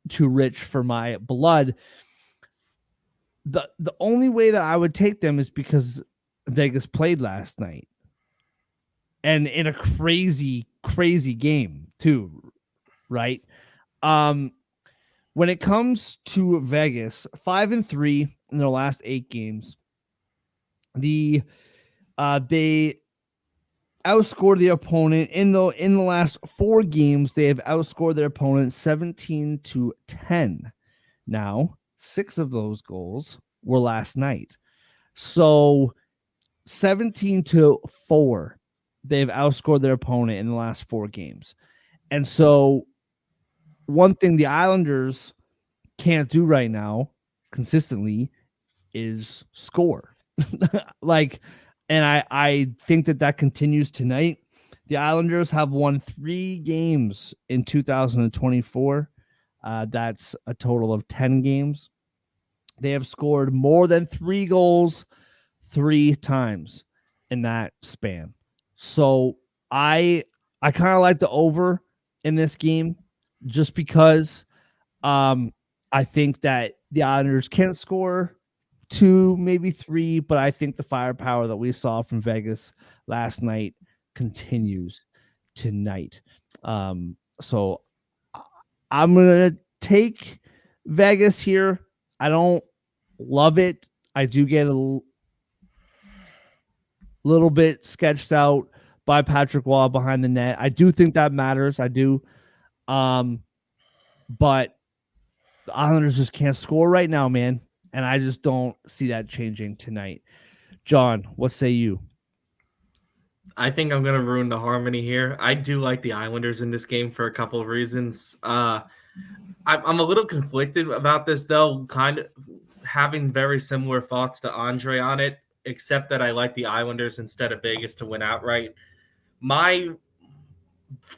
too rich for my blood. The only way that I would take them is because Vegas played last night, and in a crazy game too, right? When it comes to Vegas, 5-3 in their last 8 games, they outscored the opponent in the last 4 games. They have outscored their opponent 17-10. Now, 6 of those goals were last night. So 17-4, they've outscored their opponent in the last 4 games. And so one thing the Islanders can't do right now consistently is score. Like, and I think that continues tonight. The Islanders have won 3 games in 2024. That's a total of 10 games. They have scored more than 3 goals 3 times in that span. So I kind of like the over in this game just because I think that the Islanders can score 2, maybe 3, but I think the firepower that we saw from Vegas last night continues tonight. So I'm gonna take Vegas here. I don't love it. I do get a little bit sketched out by Patrick Waugh behind the net. I do think that matters. I do. But the Islanders just can't score right now, man. And I just don't see that changing tonight. John, what say you? I think I'm gonna ruin the harmony here. I do like the Islanders in this game for a couple of reasons. I'm a little conflicted about this though, kind of having very similar thoughts to Andre on it, except that I like the Islanders instead of Vegas to win outright. My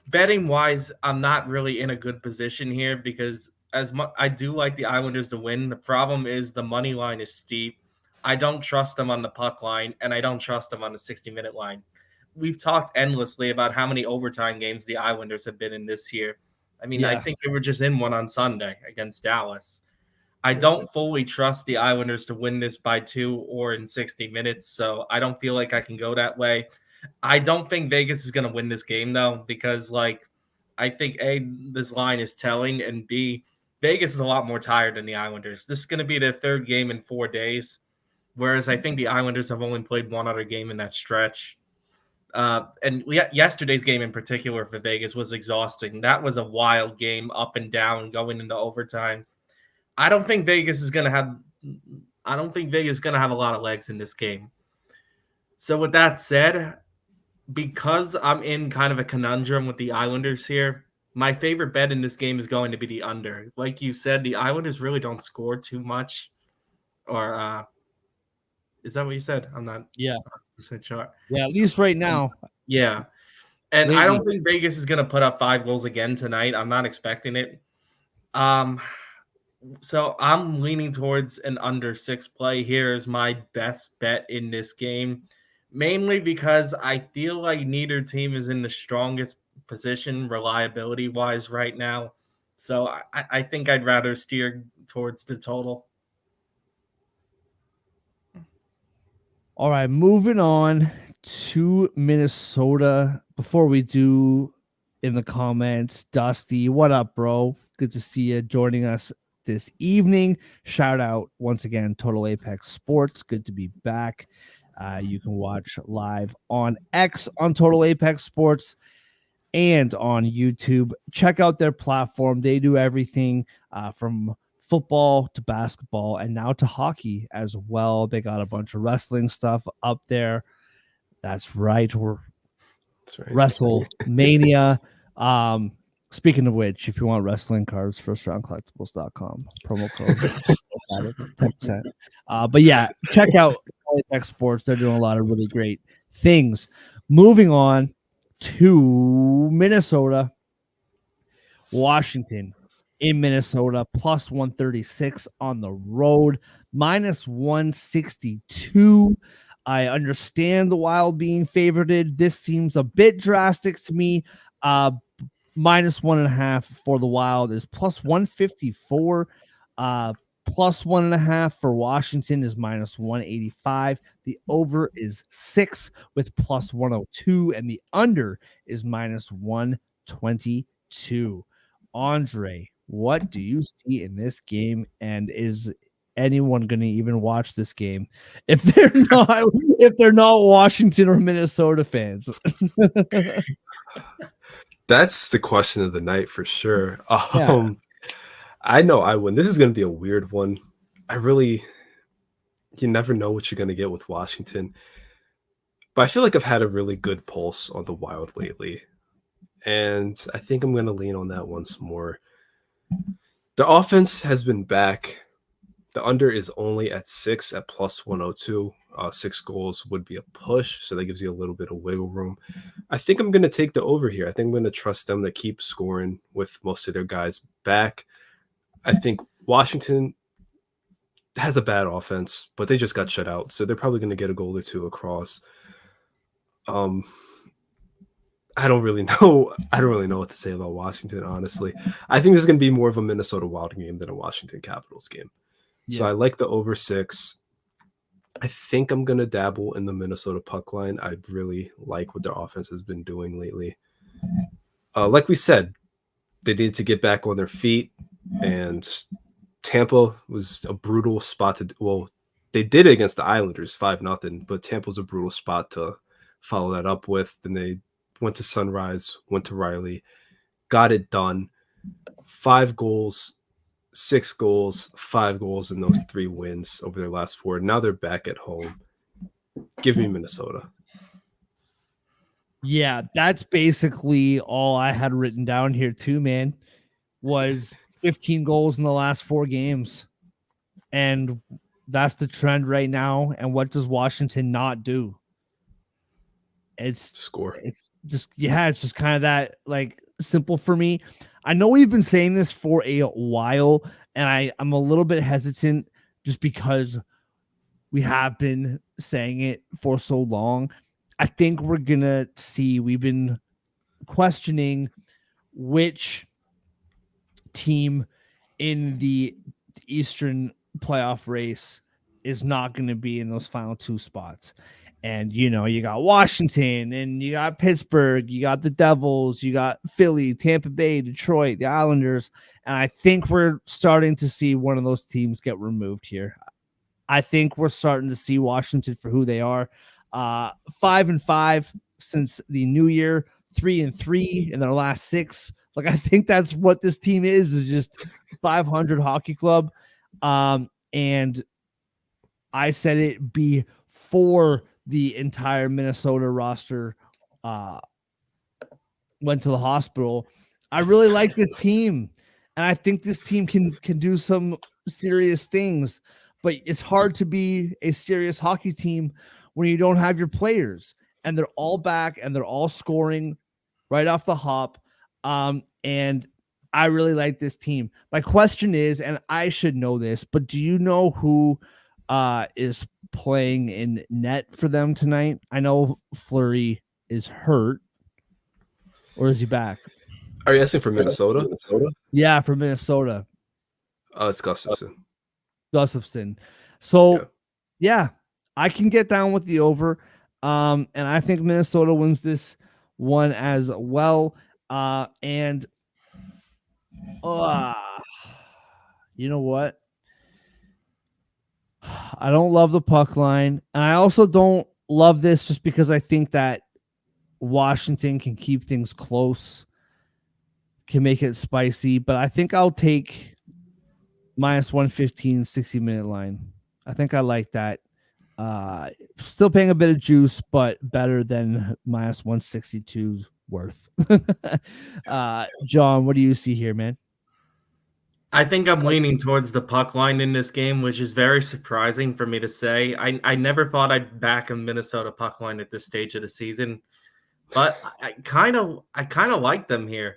betting wise, I'm not really in a good position here because as much I do like the Islanders to win, the problem is the money line is steep. I don't trust them on the puck line, and I don't trust them on the 60-minute line. We've talked endlessly about how many overtime games the Islanders have been in this year. I mean, I think they were just in one on Sunday against Dallas. I don't fully trust the Islanders to win this by 2 or in 60 minutes, so I don't feel like I can go that way. I don't think Vegas is going to win this game, though, because, I think, A, this line is telling, and B, Vegas is a lot more tired than the Islanders. This is going to be their 3rd game in 4 days, whereas I think the Islanders have only played one other game in that stretch. Yesterday's game in particular for Vegas was exhausting. That was a wild game, up and down, going into overtime. I don't think Vegas is going to have a lot of legs in this game. So with that said, because I'm in kind of a conundrum with the Islanders here, my favorite bet in this game is going to be the under. Like you said, the Islanders really don't score too much. Or is that what you said? I'm not sure. Yeah, at least right now. Yeah. And Maybe. I don't think Vegas is going to put up 5 goals again tonight. I'm not expecting it. So I'm leaning towards an under 6 play here as my best bet in this game, mainly because I feel like neither team is in the strongest position reliability wise right now. So I think I'd rather steer towards the total. All right, moving on to Minnesota. Before we do, in the comments, Dusty, what up, bro? Good to see you joining us this evening. Shout out once again, Total Apex Sports. Good to be back. You can watch live on X on Total Apex Sports and on YouTube. Check out their platform. They do everything from football to basketball and now to hockey as well. They got a bunch of wrestling stuff up there. That's right. WrestleMania. Speaking of which, if you want wrestling cards, firstrroundcollectibles.com. Promo code 10%. But yeah, check out Apex Sports. They're doing a lot of really great things. Moving on to Minnesota, Washington in Minnesota, plus 136 on the road, minus 162. I understand the Wild being favorited. This seems a bit drastic to me. Minus 1.5 for the Wild is plus 154. Plus 1.5 for Washington is minus 185. The over is 6 with plus 102, and the under is minus 122. Andre, what do you see in this game? And is anyone going to even watch this game if they're not Washington or Minnesota fans? That's the question of the night for sure. I know I win. This is going to be a weird one. you never know what you're going to get with Washington. But I feel like I've had a really good pulse on the Wild lately. And I think I'm going to lean on that once more. The offense has been back. The under is only at 6 at plus 102. 6 goals would be a push, so that gives you a little bit of wiggle room. I think I'm going to take the over here. I think I'm going to trust them to keep scoring with most of their guys back. I think Washington has a bad offense, but they just got shut out, so they're probably going to get a goal or two across. I don't really know. I don't really know what to say about Washington, honestly. I think this is going to be more of a Minnesota Wild game than a Washington Capitals game. So I like the over 6. I think I'm going to dabble in the Minnesota puck line. I really like what their offense has been doing lately. Like we said, they needed to get back on their feet, and Tampa was a brutal spot to. Well, they did it against the Islanders 5-0, but Tampa was a brutal spot to follow that up with. Then they went to Sunrise, went to Riley, got it done. 5 goals, 6 goals, 5 goals in those 3 wins over their last 4. Now they're back at home. Give me Minnesota. Yeah, that's basically all I had written down here too, man. Was 15 goals in the last 4 games. And that's the trend right now. And what does Washington not do? It's just kind of that like simple for me. I know we've been saying this for a while, and I'm a little bit hesitant just because we have been saying it for so long. I think we're gonna see. We've been questioning which team in the Eastern playoff race is not going to be in those final 2 spots. And, you got Washington and you got Pittsburgh, you got the Devils, you got Philly, Tampa Bay, Detroit, the Islanders. And I think we're starting to see one of those teams get removed here. I think we're starting to see Washington for who they are. 5-5 since the new year, 3-3 in their last 6. Like, I think that's what this team is just 500 hockey club. And I said it before the entire Minnesota roster went to the hospital. I really like this team, and I think this team can do some serious things, but it's hard to be a serious hockey team when you don't have your players, and they're all back and they're all scoring right off the hop. And I really like this team. My question is, and I should know this, but do you know who is playing in net for them tonight? I know Fleury is hurt, or is he back? Are you asking for Minnesota? Yeah, for Minnesota. It's Gustafson. So yeah, I can get down with the over. And I think Minnesota wins this one as well. And you know what? I don't love the puck line. And I also don't love this just because I think that Washington can keep things close, can make it spicy. But I think I'll take minus 115, 60-minute line. I think I like that. Still paying a bit of juice, but better than minus 162 worth. John, what do you see here, man? I think I'm leaning towards the puck line in this game, which is very surprising for me to say. I never thought I'd back a Minnesota puck line at this stage of the season, but I kind of like them here,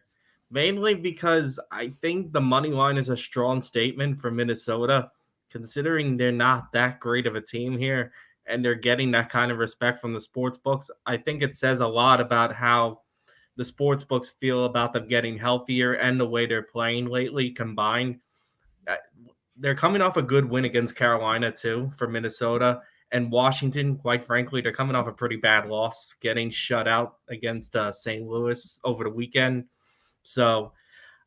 mainly because I think the money line is a strong statement for Minnesota, considering they're not that great of a team here and they're getting that kind of respect from the sports books. I think it says a lot about how the sports books feel about them getting healthier and the way they're playing lately combined. They're coming off a good win against Carolina too for Minnesota, and Washington, quite frankly, they're coming off a pretty bad loss, getting shut out against St. Louis over the weekend. So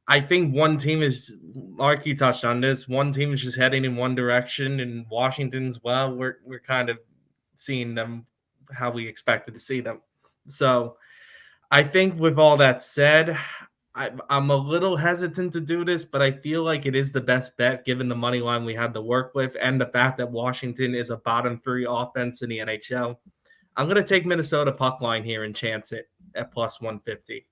I think one team is, like you touched on this, one team is just heading in one direction, and Washington's, well, we're kind of seeing them how we expected to see them. So I think with all that said, I'm a little hesitant to do this, but I feel like it is the best bet given the money line we had to work with and the fact that Washington is a bottom three offense in the NHL. I'm going to take Minnesota puck line here and chance it at plus 150.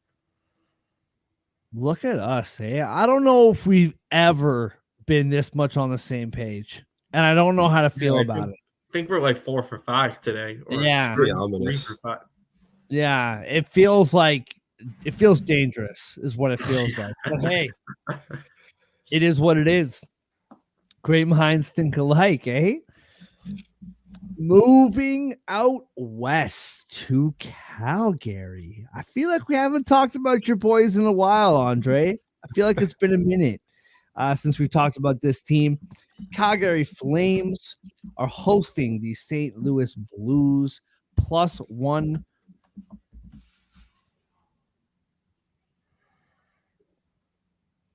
Look at us, eh? I don't know if we've ever been this much on the same page, and I don't know how to feel I about it. think we're like 4 for 5 today, or Yeah. Pretty 3 ominous. for 5. Yeah, it feels dangerous, is what it feels like. But hey, it is what it is. Great minds think alike, eh? Moving out west to Calgary. I feel like we haven't talked about your boys in a while, Andre. I feel like it's been a minute since we've talked about this team. Calgary Flames are hosting the St. Louis Blues plus one.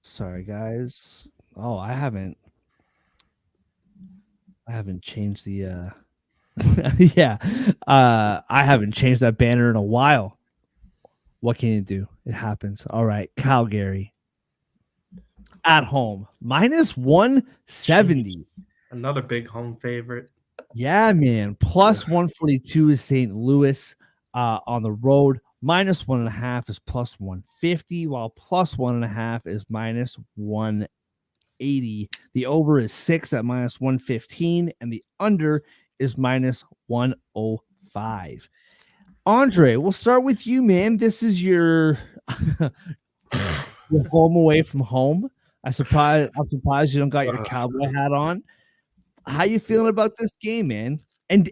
Sorry, guys. Oh, I haven't changed the yeah. I haven't changed that banner in a while. What can you do? It happens. All right, Calgary at home minus 170. Another big home favorite. Yeah, man. Plus 142 is St. Louis on the road. Minus 1.5 is plus 150, while plus 1.5 is minus 180. The over is 6 at minus 115, and the under is minus 105. Andre, we'll start with you, man. This is your home away from home. I'm surprised you don't got your cowboy hat on. How you feeling about this game, man? And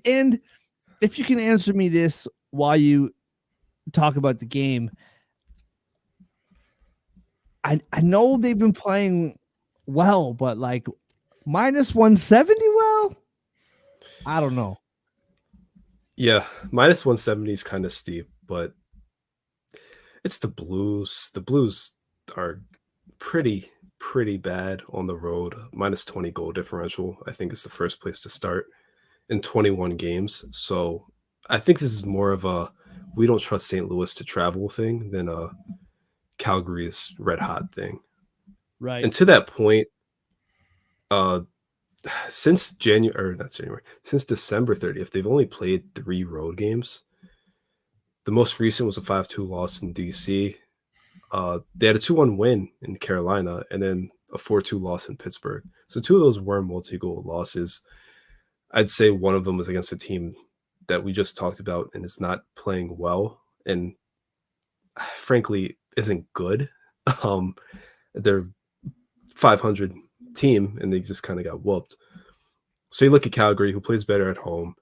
if you can answer me this while you talk about the game, I know they've been playing well, but like minus 170, well, I don't know. Yeah, minus 170 is kind of steep, but it's the Blues. The Blues are pretty bad on the road. Minus 20 goal differential, I think, is the first place to start in 21 games. So I think this is more of a we don't trust St. Louis to travel thing than a Calgary's red hot thing. Right. And to that point, since since December 30th, they've only played 3 road games. The most recent was a 5-2 loss in DC. They had a 2-1 win in Carolina and then a 4-2 loss in Pittsburgh. So 2 of those were multi-goal losses. I'd say one of them was against a team that we just talked about and is not playing well and frankly isn't good. They're 500 team and they just kind of got whooped. So you look at Calgary, who plays better at home,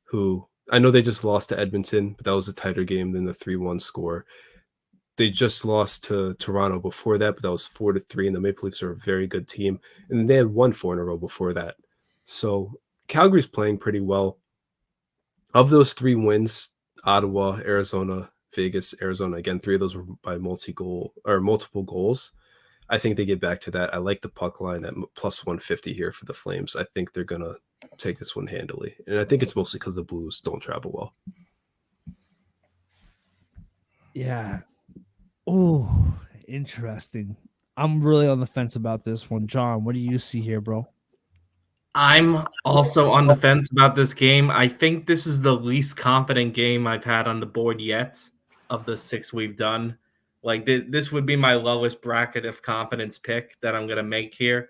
who I know they just lost to Edmonton, but that was a tighter game than the 3-1 score. They just lost to Toronto before that, but that was 4-3, and the Maple Leafs are a very good team. And they had won 4 in a row before that. So Calgary's playing pretty well. Of those 3 wins, Ottawa, Arizona, Vegas, Arizona, again, 3 of those were by multiple goals. I think they get back to that. I like the puck line at plus 150 here for the Flames. I think they're going to take this one handily. And I think it's mostly because the Blues don't travel well. Yeah. Oh, interesting. I'm really on the fence about this one. John, what do you see here, bro? I'm also on the fence about this game. I think this is the least confident game I've had on the board yet of the 6 we've done. Like this would be my lowest bracket of confidence pick that I'm going to make here.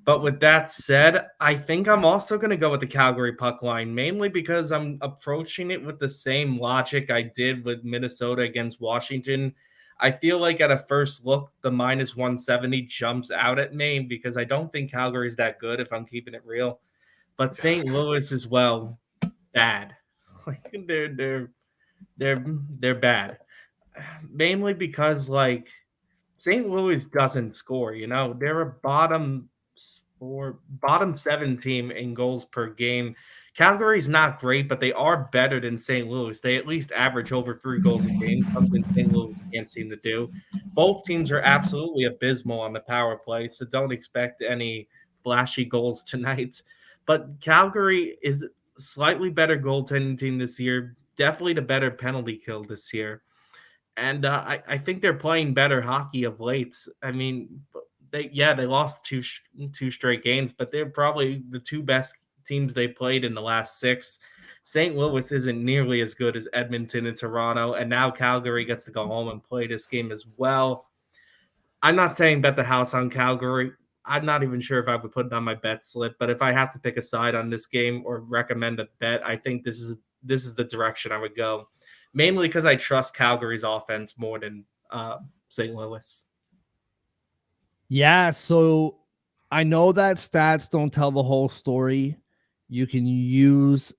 But with that said, I think I'm also going to go with the Calgary puck line, mainly because I'm approaching it with the same logic I did with Minnesota against Washington. I feel like at a first look, the minus 170 jumps out at me because I don't think Calgary is that good, if I'm keeping it real. But St. Louis as well, bad. Like they're bad. Mainly because like St. Louis doesn't score, They're a bottom 7 team in goals per game. Calgary's not great, but they are better than St. Louis. They at least average over 3 goals a game, something St. Louis can't seem to do. Both teams are absolutely abysmal on the power play, so don't expect any flashy goals tonight. But Calgary is slightly better goaltending team this year, definitely the better penalty kill this year. And I think they're playing better hockey of late. I mean, they lost two straight games, but they're probably the two best teams they played in the last six. St. Louis isn't nearly as good as Edmonton and Toronto, and now Calgary gets to go home and play this game as well. I'm not saying bet the house on Calgary. I'm not even sure if I would put it on my bet slip, but if I have to pick a side on this game or recommend a bet, I think this is the direction I would go. Mainly because I trust Calgary's offense more than St. Louis. Yeah, so I know that stats don't tell the whole story. You can use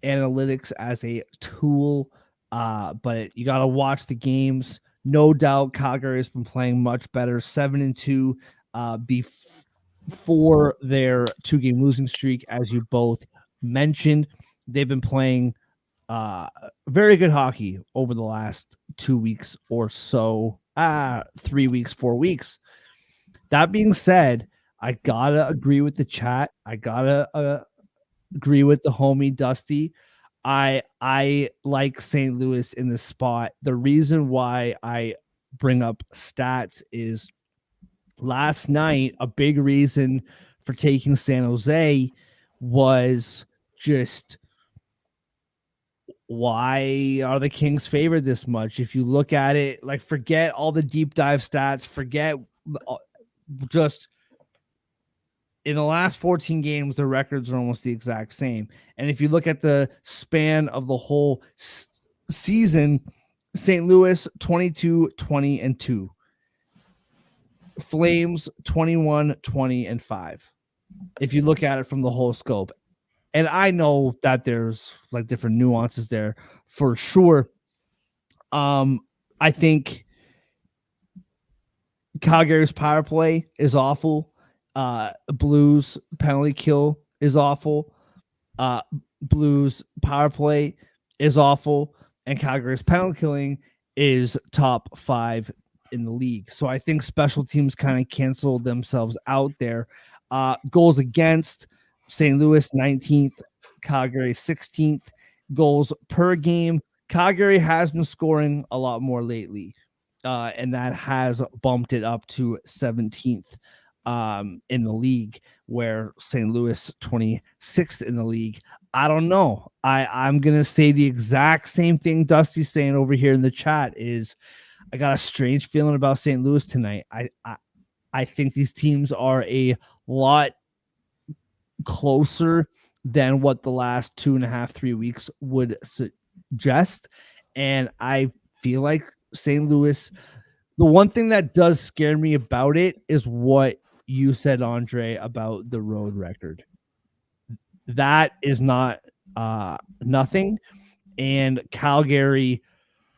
analytics as a tool, but you got to watch the games. No doubt, Calgary has been playing much better, 7-2, before their 2-game losing streak, as you both mentioned. They've been playing very good hockey over the last 2 weeks or so, 3 weeks, 4 weeks. That being said, I gotta agree with the chat. I gotta agree with the homie Dusty. I like St. Louis in this spot. The reason why I bring up stats is last night, a big reason for taking San Jose was just why are the Kings favored this much? If you look at it, like forget all the deep dive stats, forget just in the last 14 games, the records are almost the exact same. And if you look at the span of the whole season, St. Louis 22-20-2, Flames 21-20-5. If you look at it from the whole scope. And I know that there's like different nuances there for sure. I think Calgary's power play is awful. Blues penalty kill is awful. Blues power play is awful, and Calgary's penalty killing is top 5 in the league. So I think special teams kind of canceled themselves out there. Goals against, St. Louis 19th, Calgary 16th. Goals per game, Calgary has been scoring a lot more lately, and that has bumped it up to 17th in the league, where St. Louis 26th in the league. I don't know. I'm gonna say the exact same thing Dusty's saying over here in the chat. Is I got a strange feeling about St. Louis tonight. I think these teams are a lot closer than what the last 2.5, 3 weeks would suggest. And I feel like St. Louis, the one thing that does scare me about it is what you said, Andre, about the road record. That is not nothing. And Calgary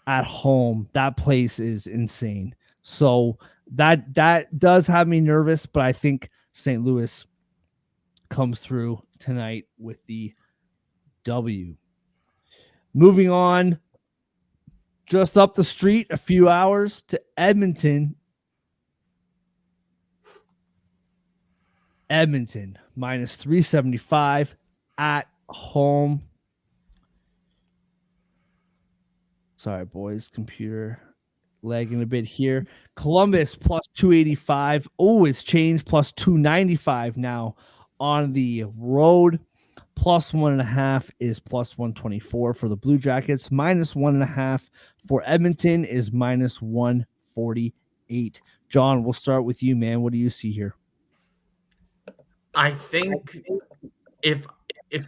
at home, that place is insane. So that does have me nervous, but I think St. Louis comes through tonight with the W. Moving on, just up the street, a few hours to Edmonton. Edmonton minus 375 at home. Sorry, boys, computer lagging a bit here. Columbus plus 285. Oh, it's changed, plus 295 now on the road. Plus 1.5 is plus 124 for the Blue Jackets. Minus 1.5 for Edmonton is minus 148. John, we'll start with you, man. What do you see here? I think if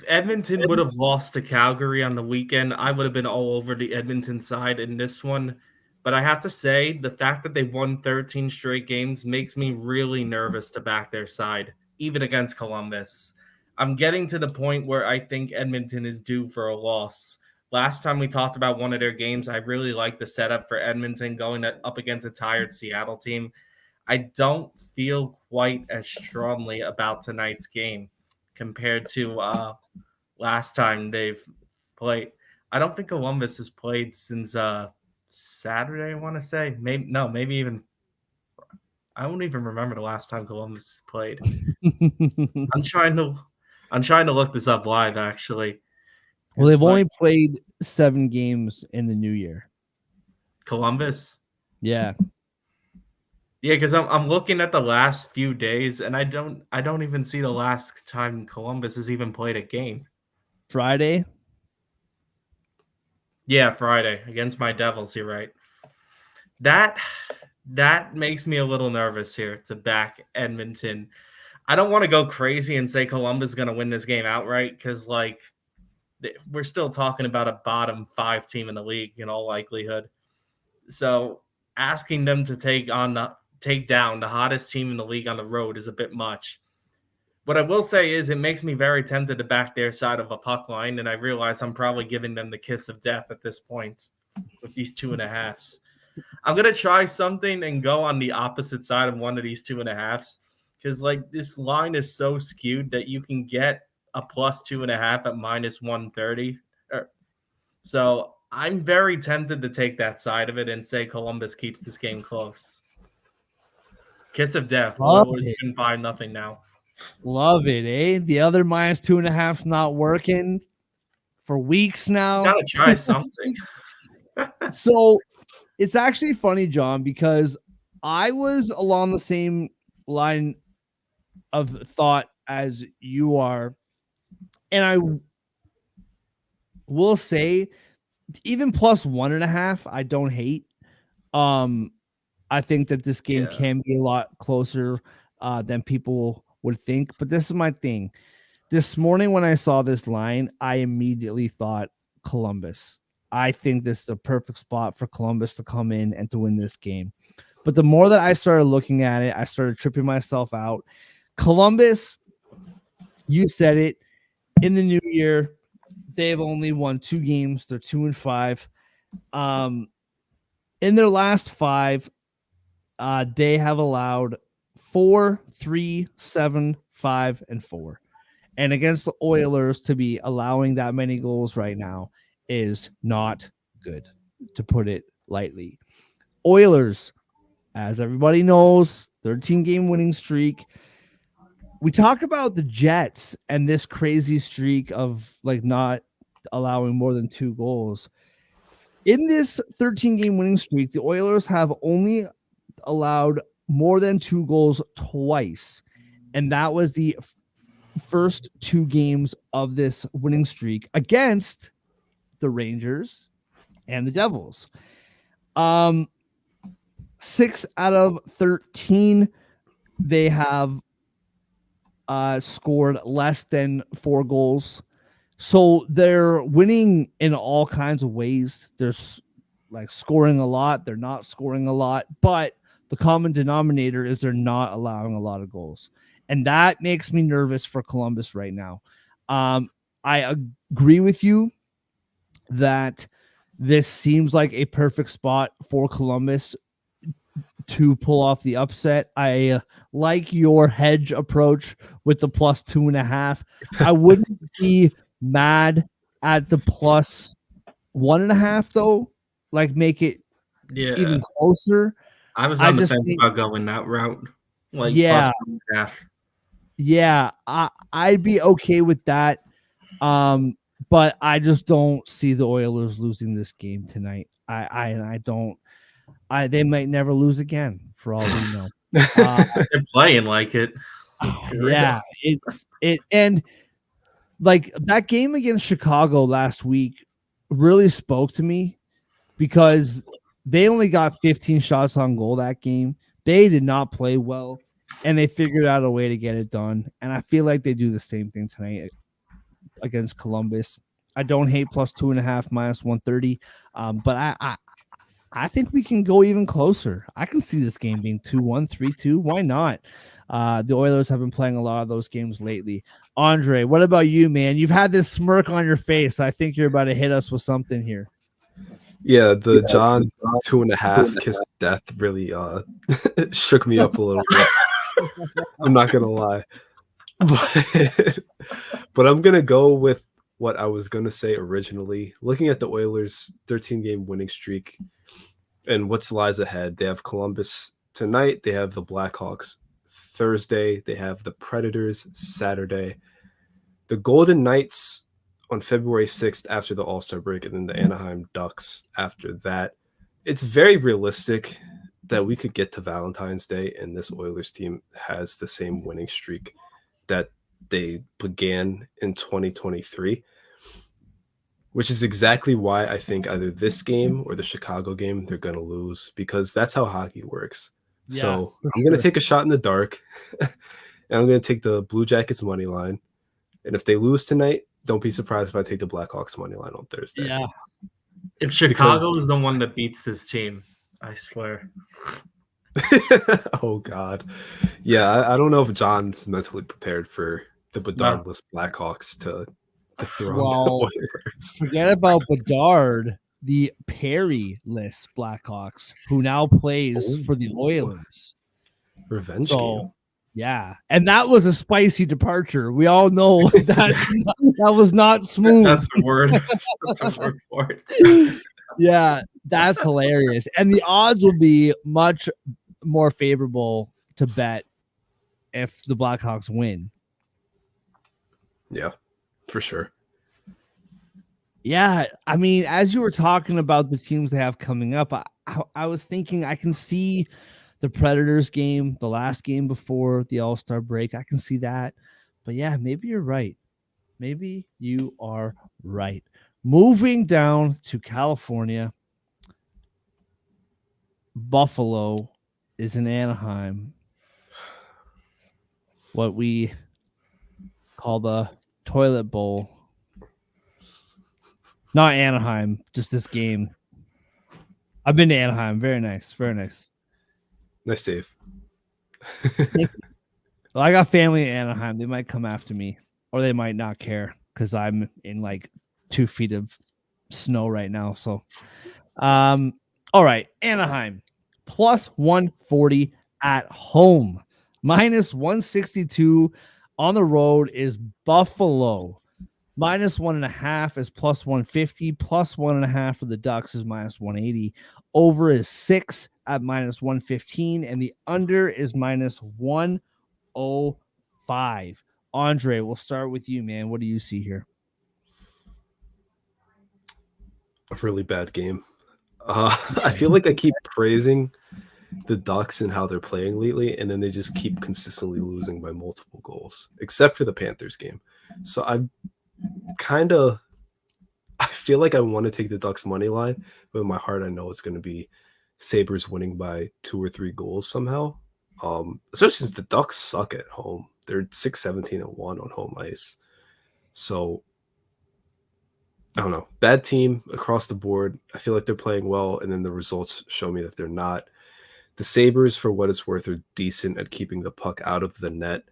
Edmonton would have lost to Calgary on the weekend, I would have been all over the Edmonton side in this one. But I have to say, the fact that they've won 13 straight games makes me really nervous to back their side, even against Columbus. I'm getting to the point where I think Edmonton is due for a loss. Last time we talked about one of their games, I really liked the setup for Edmonton going up against a tired Seattle team. I don't feel quite as strongly about tonight's game compared to last time they've played. I don't think Columbus has played since Saturday, I want to say. Maybe even I don't even remember the last time Columbus played. I'm trying to look this up live actually. Well, they've only played 7 games in the new year. Columbus. Yeah. Yeah, because I'm looking at the last few days, and I don't even see the last time Columbus has even played a game. Friday. Yeah, Friday against my Devils. You're right. That makes me a little nervous here to back Edmonton. I don't want to go crazy and say Columbus is going to win this game outright because, like, we're still talking about a bottom 5 team in the league in all likelihood. So asking them to take down the hottest team in the league on the road is a bit much. What I will say is it makes me very tempted to back their side of a puck line, and I realize I'm probably giving them the kiss of death at this point with these 2.5s. I'm gonna try something and go on the opposite side of one of these 2.5s because like this line is so skewed that you can get a plus 2.5 at minus 130. So I'm very tempted to take that side of it and say Columbus keeps this game close. Kiss of death. Love Oilers it. can 5-0 now. Love it, eh? The other minus 2.5's not working for weeks now. Gotta try something. So it's actually funny, John, because I was along the same line of thought as you are. And I will say, even plus 1.5, I don't hate. I think that this game can be a lot closer than people would think. But this is my thing. This morning when I saw this line, I immediately thought Columbus. I think this is a perfect spot for Columbus to come in and to win this game. But the more that I started looking at it, I started tripping myself out. Columbus, you said it, in the new year, they've only won 2 games. They're 2-5. In their last 5, they have allowed 4, 3, 7, 5, and 4. And against the Oilers, to be allowing that many goals right now is not good, to put it lightly. Oilers, as everybody knows, 13-game winning streak. We talk about the Jets and this crazy streak of like not allowing more than 2 goals. In this 13-game winning streak, the Oilers have only allowed more than 2 goals twice. And that was the first 2 games of this winning streak against the Rangers and the Devils. 6 out of 13, they have scored less than 4 goals. So they're winning in all kinds of ways. There's like scoring a lot. They're not scoring a lot, but the common denominator is they're not allowing a lot of goals. And that makes me nervous for Columbus right now. I agree with you that this seems like a perfect spot for Columbus to pull off the upset. I like your hedge approach with the plus 2.5. I wouldn't be mad at the plus 1.5 though. Like make it even closer. I was on the fence about going that route. Like yeah, plus 1.5. Yeah, I'd be okay with that. But I just don't see the Oilers losing this game tonight. I don't. They might never lose again for all we know. They're playing like it. Yeah, and like that game against Chicago last week really spoke to me because they only got 15 shots on goal that game. They did not play well, and they figured out a way to get it done. And I feel like they do the same thing tonight against Columbus. I don't hate plus 2.5 minus 130, but I think we can go even closer. I can see this game being 2-1, 3-2. Why not? The Oilers have been playing a lot of those games lately. Andre, what about you, man? You've had this smirk on your face. I think you're about to hit us with something here. Yeah, the John 2.5 kiss of death really shook me up a little bit. I'm not gonna lie, but I'm gonna go with what I was gonna say originally. Looking at the Oilers' 13-game winning streak and what lies ahead, they have Columbus tonight. They have the Blackhawks Thursday. They have the Predators Saturday. The Golden Knights on February 6th after the All-Star break, and then the Anaheim Ducks after that. it's very realistic that we could get to Valentine's Day and this Oilers team has the same winning streak that they began in 2023, which is exactly why I think either this game or the Chicago game they're going to lose, because that's how hockey works. Yeah, So for I'm going to sure. take a shot in the dark and I'm going to take the Blue Jackets money line. And if they lose tonight, don't be surprised if I take the Blackhawks money line on Thursday. Yeah. If Chicago Because is the one that beats this team, I swear. oh God. Yeah, I don't know if John's mentally prepared for the No. Bedardless Blackhawks to throw on the Well, Oilers. forget about Bedard, the Perry-less Blackhawks, who now plays for the Oh. Oilers. Revenge So, game. yeah, and that was a spicy departure. We all know that was not smooth. That's a word. That's a word for it. Yeah, that's hilarious. And the odds will be much more favorable to bet if the Blackhawks win. Yeah, for sure. Yeah, I mean, as you were talking about the teams they have coming up, I was thinking I can see the Predators game, the last game before the All-Star break. I can see that. But yeah, maybe you're right. Maybe you are right. Moving down to California, Buffalo is in Anaheim. What we call the toilet bowl. Not Anaheim, just this game. I've been to Anaheim. Very nice. Very nice. Nice save. Well, I got family in Anaheim. They might come after me, or they might not care because I'm in like 2 feet of snow right now. So, all right, Anaheim plus 140 at home, minus 162 on the road is Buffalo. Minus 1.5 is plus 150. Plus 1.5 for the Ducks is minus 180. Over is 6 at minus 115, and the under is minus 105. Andre, we'll start with you, man. What do you see here? A really bad game. I feel like I keep praising the Ducks and how they're playing lately, and then they just keep consistently losing by multiple goals, except for the Panthers game. So I feel like I want to take the Ducks money line, but in my heart I know it's going to be Sabres winning by 2 or 3 goals somehow. Especially since the Ducks suck at home. They're 6-17-1 on home ice. So I don't know. Bad team across the board. I feel like they're playing well, and then the results show me that they're not. The Sabres, for what it's worth, are decent at keeping the puck out of the net.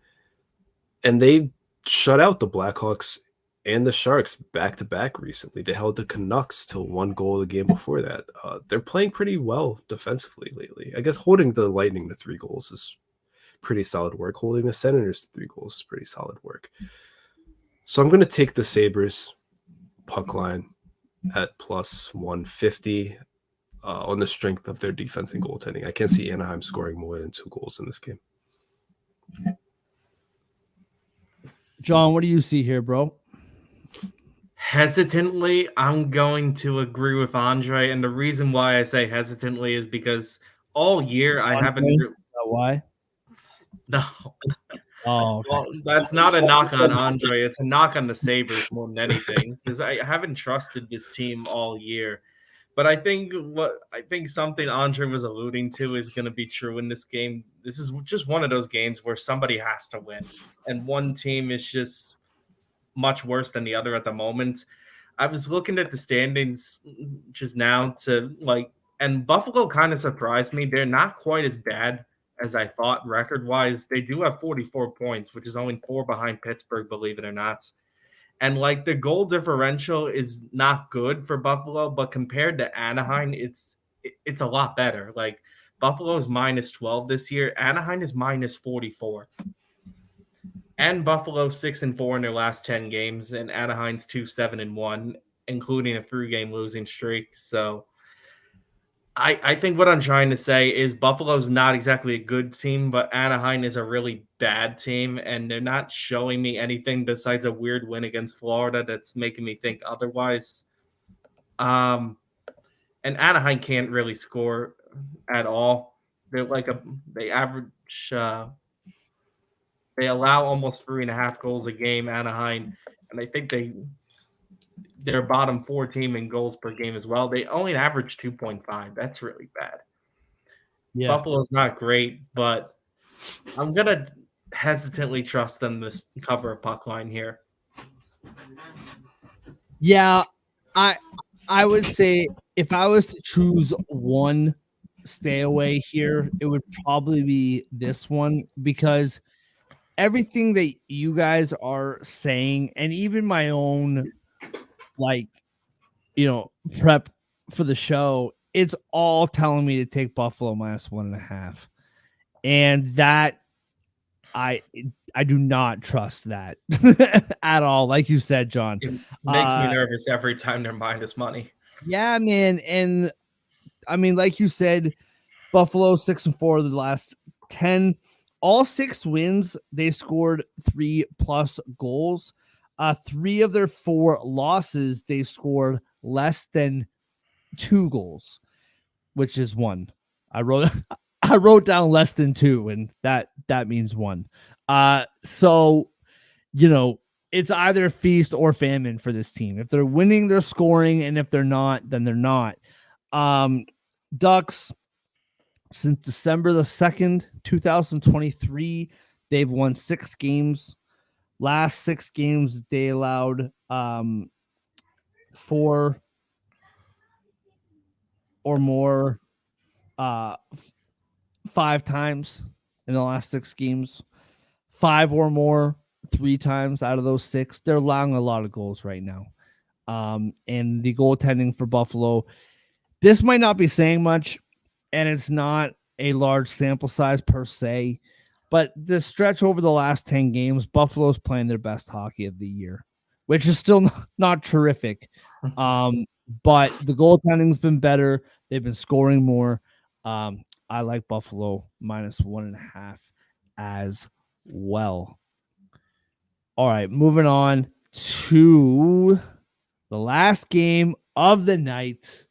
And they shut out the Blackhawks and the Sharks back-to-back recently. They held the Canucks to 1 goal the game before that. They're playing pretty well defensively lately. I guess holding the Lightning to 3 goals is pretty solid work. Holding the Senators to 3 goals is pretty solid work. So I'm going to take the Sabres puck line at plus 150 on the strength of their defense and goaltending. I can't see Anaheim scoring more than 2 goals in this game. John, what do you see here, bro? Hesitantly, I'm going to agree with Andre, and the reason why I say hesitantly is because all year I haven't. Why? No. Oh, okay. Well, that's not a knock on Andre. It's a knock on the Sabres more than anything, because I haven't trusted this team all year. But I think something Andre was alluding to is going to be true in this game. This is just one of those games where somebody has to win, and one team is just much worse than the other at the moment. I was looking at the standings just now and Buffalo kind of surprised me. They're not quite as bad as I thought record-wise. They do have 44 points, which is only 4 behind Pittsburgh, believe it or not. And the goal differential is not good for Buffalo, but compared to Anaheim, it's a lot better. Buffalo is minus 12 this year. Anaheim is minus 44. And Buffalo 6-4 in their last 10 games, and Anaheim's 2-7-1, including a 3-game losing streak. So I think what I'm trying to say is Buffalo's not exactly a good team, but Anaheim is a really bad team, and they're not showing me anything besides a weird win against Florida that's making me think otherwise. and Anaheim can't really score at all. They average they allow almost 3.5 goals a game, Anaheim, and I think they're bottom 4 team in goals per game as well. They only average 2.5. That's really bad. Yeah. Buffalo's not great, but I'm gonna hesitantly trust them to cover a puck line here. Yeah, I would say if I was to choose one stay away here, it would probably be this one because everything that you guys are saying, and even my own like prep for the show, it's all telling me to take Buffalo -1.5. And that I do not trust that at all. Like you said, John. It makes me nervous every time they're minus money. Yeah, man. And I mean, like you said, Buffalo 6-4 of the last 10. All 6 wins, they scored 3+ goals. 3 of their 4 losses, they scored less than 2 goals, which is 1. I wrote down less than 2, and that means 1. So it's either feast or famine for this team. If they're winning, they're scoring, and if they're not, then they're not. Ducks, since December the 2nd, 2023, they've won 6 games. Last 6 games, they allowed 4 or more 5 times in the last 6 games. 5 or more 3 times out of those 6. They're allowing a lot of goals right now. And the goaltending for Buffalo, this might not be saying much, and it's not a large sample size per se, but the stretch over the last 10 games, Buffalo's playing their best hockey of the year, which is still not terrific. But the goaltending's been better. They've been scoring more. I like Buffalo -1.5 as well. All right, moving on to the last game of the night.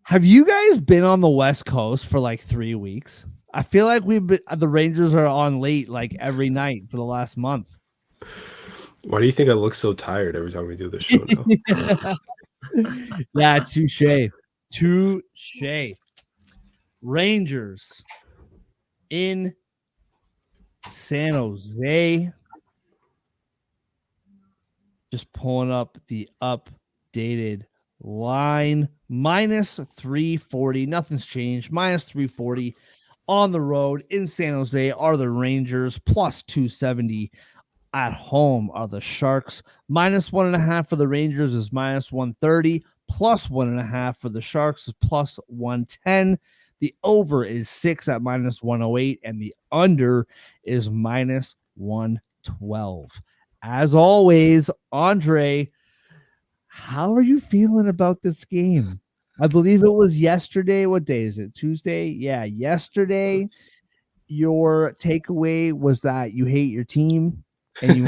Have you guys been on the West Coast for like 3 weeks? I feel like the Rangers are on late like every night for the last month. Why do you think I look so tired every time we do this show now? Yeah, touche. Rangers in San Jose. Just pulling up the updated line. -340. Nothing's changed. -340 on the road in San Jose are the Rangers. +270 at home are the Sharks. -1.5 for the Rangers is -130. +1.5 for the Sharks is +110. The over is 6 at -108, and the under is -112. As always, Andre, how are you feeling about this game? I believe it was yesterday. What day is it? Tuesday? Yeah, yesterday. Your takeaway was that you hate your team and you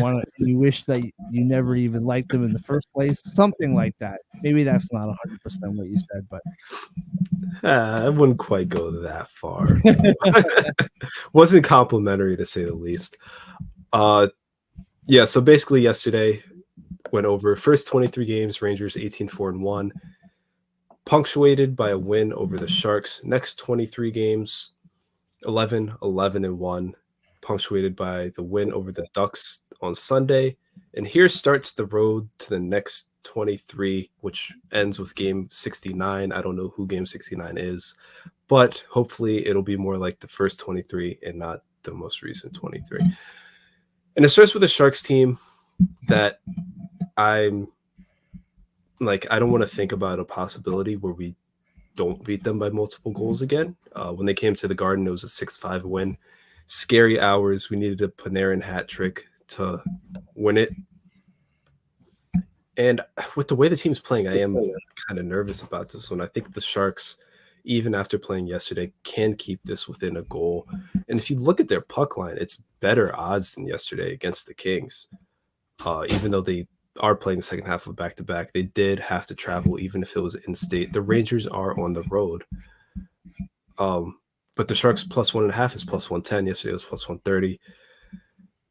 wish that you never even liked them in the first place. Something like that. Maybe that's not 100% what you said, but I wouldn't quite go that far. Wasn't complimentary to say the least. Yeah, so basically yesterday went over first 23 games, Rangers 18-4-1, punctuated by a win over the Sharks. Next 23 games, 11-11-1, punctuated by the win over the Ducks on Sunday. And here starts the road to the next 23, which ends with game 69. I don't know who game 69 is, but hopefully it'll be more like the first 23 and not the most recent 23. And it starts with a Sharks team that I'm like, I don't want to think about a possibility where we don't beat them by multiple goals again. When they came to the Garden, it was a 6-5 win. Scary hours. We needed a Panarin hat trick to win it. And with the way the team's playing, I am kind of nervous about this one. I think the Sharks, even after playing yesterday, can keep this within a goal. And if you look at their puck line, it's better odds than yesterday against the Kings. Even though they are playing the second half of back-to-back. They did have to travel, even if it was in-state. The Rangers are on the road. But the Sharks plus 1.5 is plus 110. Yesterday was plus 130.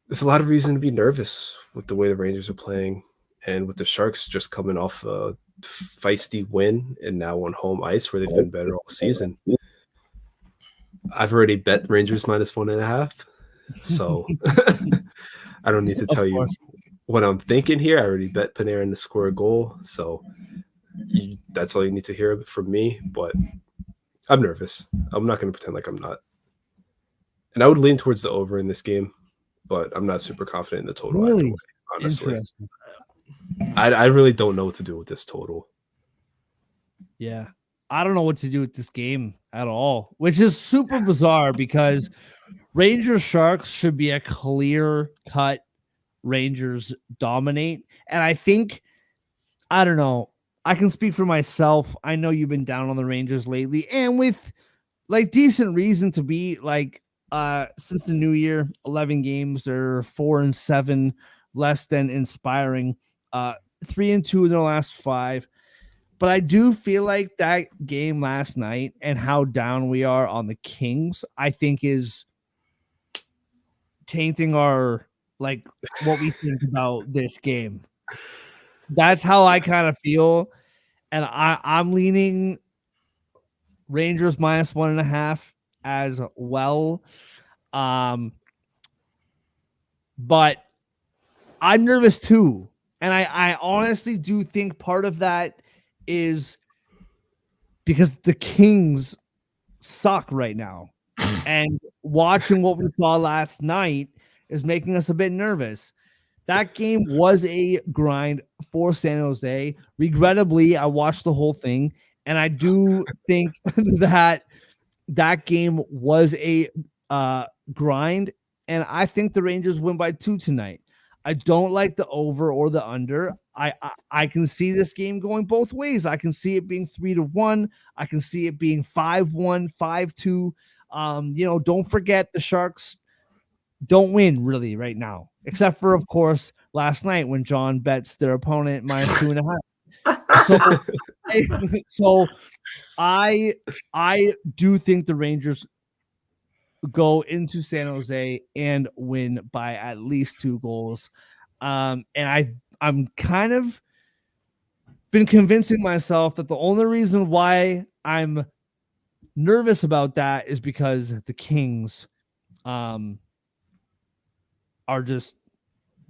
There's a lot of reason to be nervous with the way the Rangers are playing, and with the Sharks just coming off a feisty win and now on home ice where they've been better all season. I've already bet Rangers minus 1.5, so I don't need to tell you what I'm thinking here. I already bet Panarin to score a goal, so that's all you need to hear from me. But I'm nervous. I'm not going to pretend like I'm not. And I would lean towards the over in this game, but I'm not super confident in the total either way, honestly. Interesting. I really don't know what to do with this total. Yeah. I don't know what to do with this game at all, which is super bizarre because Rangers Sharks should be a clear cut Rangers dominate. And I think, I don't know, I can speak for myself. I know you've been down on the Rangers lately, and with like decent reason to be. Like since the new year, 11 games, they're 4-7, less than inspiring. 3-2 in their last 5. But I do feel like that game last night and how down we are on the Kings, I think is tainting our, like, what we think about this game. That's how I kind of feel. And I'm leaning Rangers minus 1.5 as well. But I'm nervous too. And I honestly do think part of that is because the Kings suck right now. And watching what we saw last night is making us a bit nervous. That game was a grind for San Jose. Regrettably, I watched the whole thing, and I do think that game was a grind, and I think the Rangers win by 2 tonight. I don't like the over or the under. I can see this game going both ways. I can see it being 3-1. I can see it being 5-1, 5-2. Don't forget the Sharks don't win really right now, except for, of course, last night when John bets their opponent minus 2.5. So I do think the Rangers go into San Jose and win by at least 2 goals. And I'm kind of been convincing myself that the only reason why I'm nervous about that is because the Kings are just,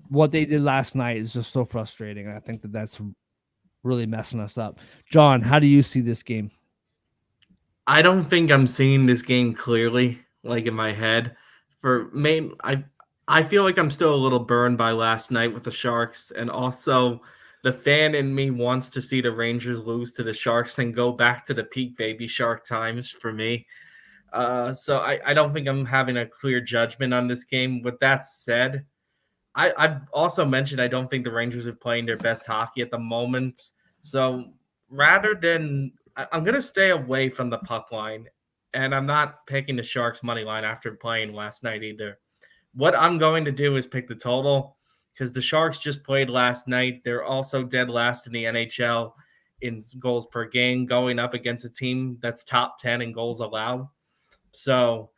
what they did last night is just so frustrating. I think that that's really messing us up. John, how do you see this game? I don't think I'm seeing this game clearly, like in my head. I feel like I'm still a little burned by last night with the Sharks, and also the fan in me wants to see the Rangers lose to the Sharks and go back to the peak baby Shark times for me. So I don't think I'm having a clear judgment on this game. With that said, I've also mentioned I don't think the Rangers are playing their best hockey at the moment. So rather than, I'm going to stay away from the puck line, and I'm not picking the Sharks money line after playing last night either. What I'm going to do is pick the total because the Sharks just played last night. They're also dead last in the NHL in goals per game, going up against a team that's top 10 in goals allowed. So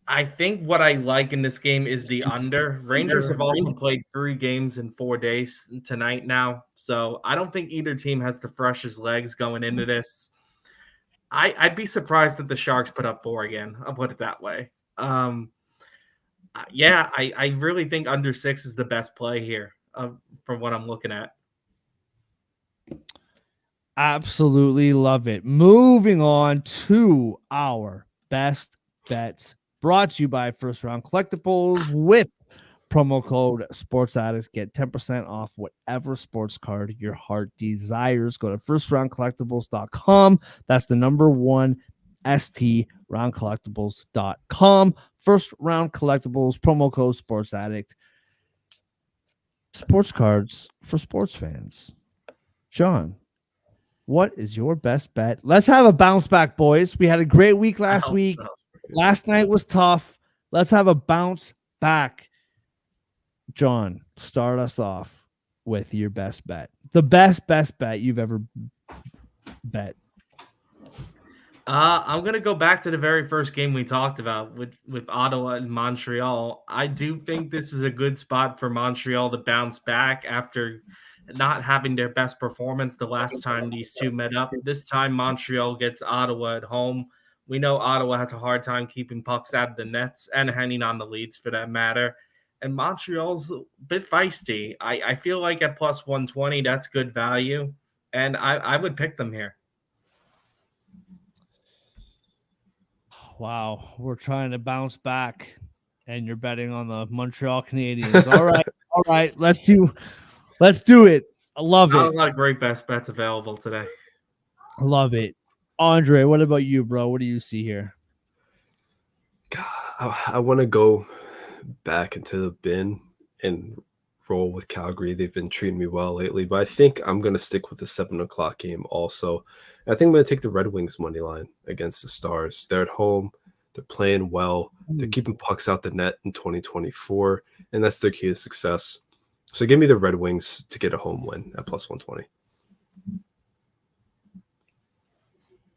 I think what I like in this game is the under. Rangers have also played 3 games in 4 days tonight now. So I don't think either team has the freshest legs going into this. I'd be surprised that the Sharks put up 4 again. I'll put it that way. I really think under 6 is the best play here from what I'm looking at. Absolutely love it. Moving on to our best bets, brought to you by First Round Collectibles with promo code SportsAddict. Get 10% off whatever sports card your heart desires. Go to firstroundcollectibles.com. That's the number 1 STRoundcollectibles.com. First Round Collectibles, promo code SportsAddict. Sports cards for sports fans. John, what is your best bet? Let's have a bounce back, boys. We had a great week last week. So. Last night was tough. Let's have a bounce back. John, start us off. with your best bet? The best bet you've ever bet. I'm gonna go back to the very first game we talked about with Ottawa and Montreal. I do think this is a good spot for Montreal to bounce back after not having their best performance the last time these two met up. This time Montreal gets Ottawa at home. We know Ottawa has a hard time keeping pucks out of the nets and hanging on the leads for that matter. And Montreal's a bit feisty. I feel like at plus 120, that's good value. And I would pick them here. Wow, we're trying to bounce back, and you're betting on the Montreal Canadiens. All right, let's do it. I love Not a it. lot of great best bets available today. I love it. Andre, what about you, bro? What do you see here? God, I want to go back into the bin and roll with Calgary. They've been treating me well lately, but I think I'm going to stick with the 7 o'clock game also. I think I'm going to take the Red Wings money line against the Stars. They're at home. They're playing well. They're keeping pucks out the net in 2024, and that's their key to success. So give me the Red Wings to get a home win at plus 120.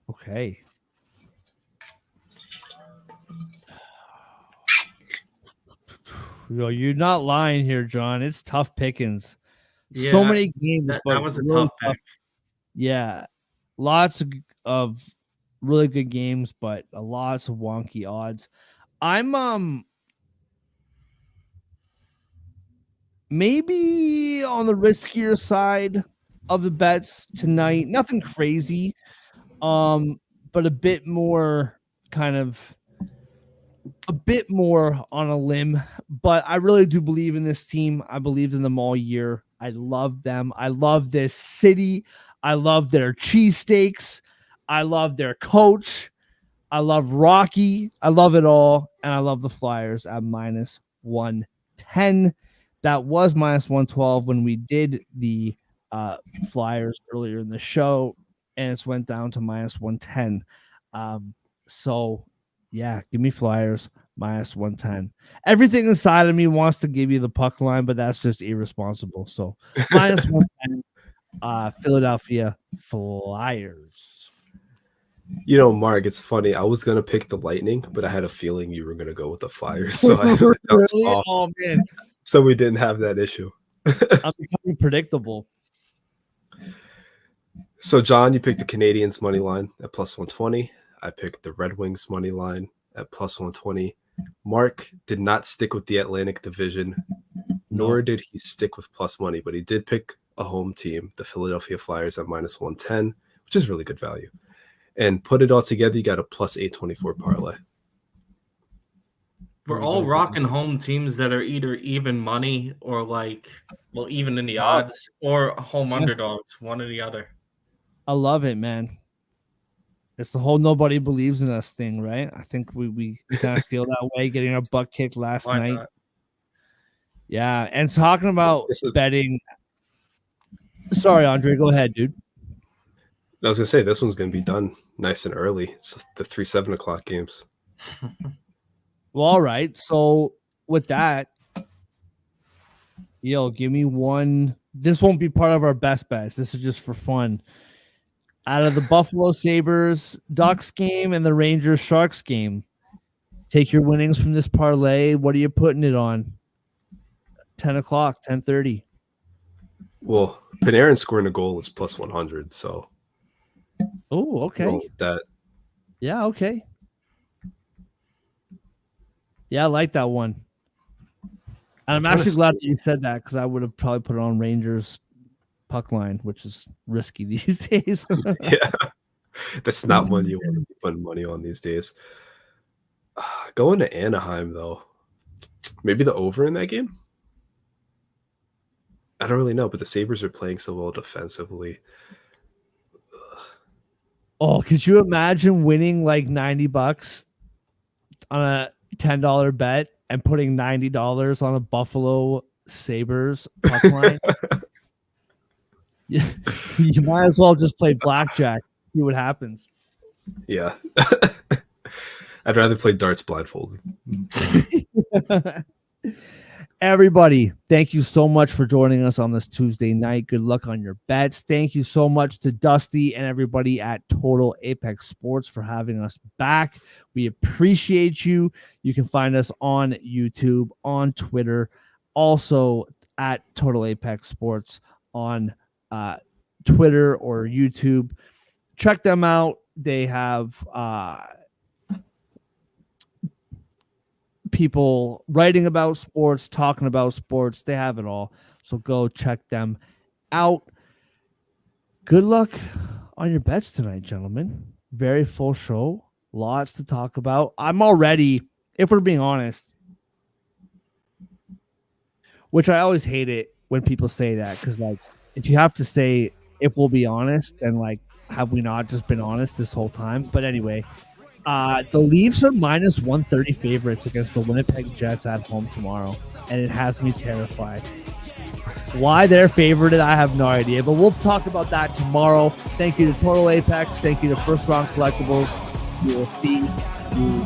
Okay. You're not lying here, John. It's tough pickings. Yeah, So many games, that but was a really tough pick. Yeah, lots of really good games, but lots of wonky odds. I'm maybe on the riskier side of the bets tonight. Nothing crazy, but a bit more on a limb. But I really do believe in this team. I believed in them all year. I love them. I love this city. I love their cheesesteaks. I love their coach. I love Rocky. I love it all. And I love the Flyers at minus 110. That was minus 112 when we did the Flyers earlier in the show, and it's went down to minus 110. So, yeah, give me Flyers minus 110. Everything inside of me wants to give you the puck line, but that's just irresponsible. So, minus 110. Philadelphia Flyers. You know, Mark, it's funny. I was gonna pick the Lightning, but I had a feeling you were gonna go with the Flyers, so I that was Really? off. Oh man, So we didn't have that issue. I'm becoming predictable. So John, you picked the Canadiens money line at plus 120. I picked the Red Wings money line at plus 120. Mark did not stick with the Atlantic Division, nor did he stick with plus money, but he did pick a home team, the Philadelphia Flyers at minus 110, which is really good value. And put it all together, you got a plus 824 parlay. We're all rocking home teams that are either even money or even in the odds or home underdogs, one or the other. I love it, man. It's the whole nobody believes in us thing, right? I think we kind of feel that way getting our butt kicked last Why night. not? Yeah, and talking about betting. Sorry, Andre, go ahead, dude. I was gonna say this one's gonna be done nice and early. It's the 3 7 o'clock games. Well, all right. So with that, give me one. This won't be part of our best bets. This is just for fun. Out of the Buffalo Sabres Ducks game and the Rangers Sharks game, take your winnings from this parlay. What are you putting it on? 10 o'clock, 10:30. Well, Panarin scoring a goal is plus 100, so Oh, okay. roll with that. Yeah, okay. Yeah, I like that one. And I'm actually glad that you said that because I would have probably put it on Rangers puck line, which is risky these days. Yeah, that's not one you want to be putting money on these days. Going to Anaheim, though. Maybe the over in that game? I don't really know, but the Sabres are playing so well defensively. Oh, could you imagine winning like $90 on a $10 bet and putting $90 on a Buffalo Sabres puck line? You might as well just play blackjack, see what happens. Yeah. I'd rather play darts blindfolded. Everybody, thank you so much for joining us on this Tuesday night. Good luck on your bets. Thank you so much to Dusty and everybody at Total Apex Sports for having us back. We appreciate you. You can find us on YouTube, on Twitter, also at Total Apex Sports on Twitter or YouTube. Check them out. They have people writing about sports, talking about sports. They have it all. So go check them out. Good luck on your bets tonight, gentlemen. Very full show. Lots to talk about. I'm already, if we're being honest, which I always hate it when people say that, because like if you have to say if we'll be honest, then like have we not just been honest this whole time? But anyway, the Leafs are minus 130 favorites against the Winnipeg Jets at home tomorrow, and it has me terrified. Why they're favored, I have no idea, but we'll talk about that tomorrow. Thank you to Total Apex. Thank you to First Round Collectibles. We will see you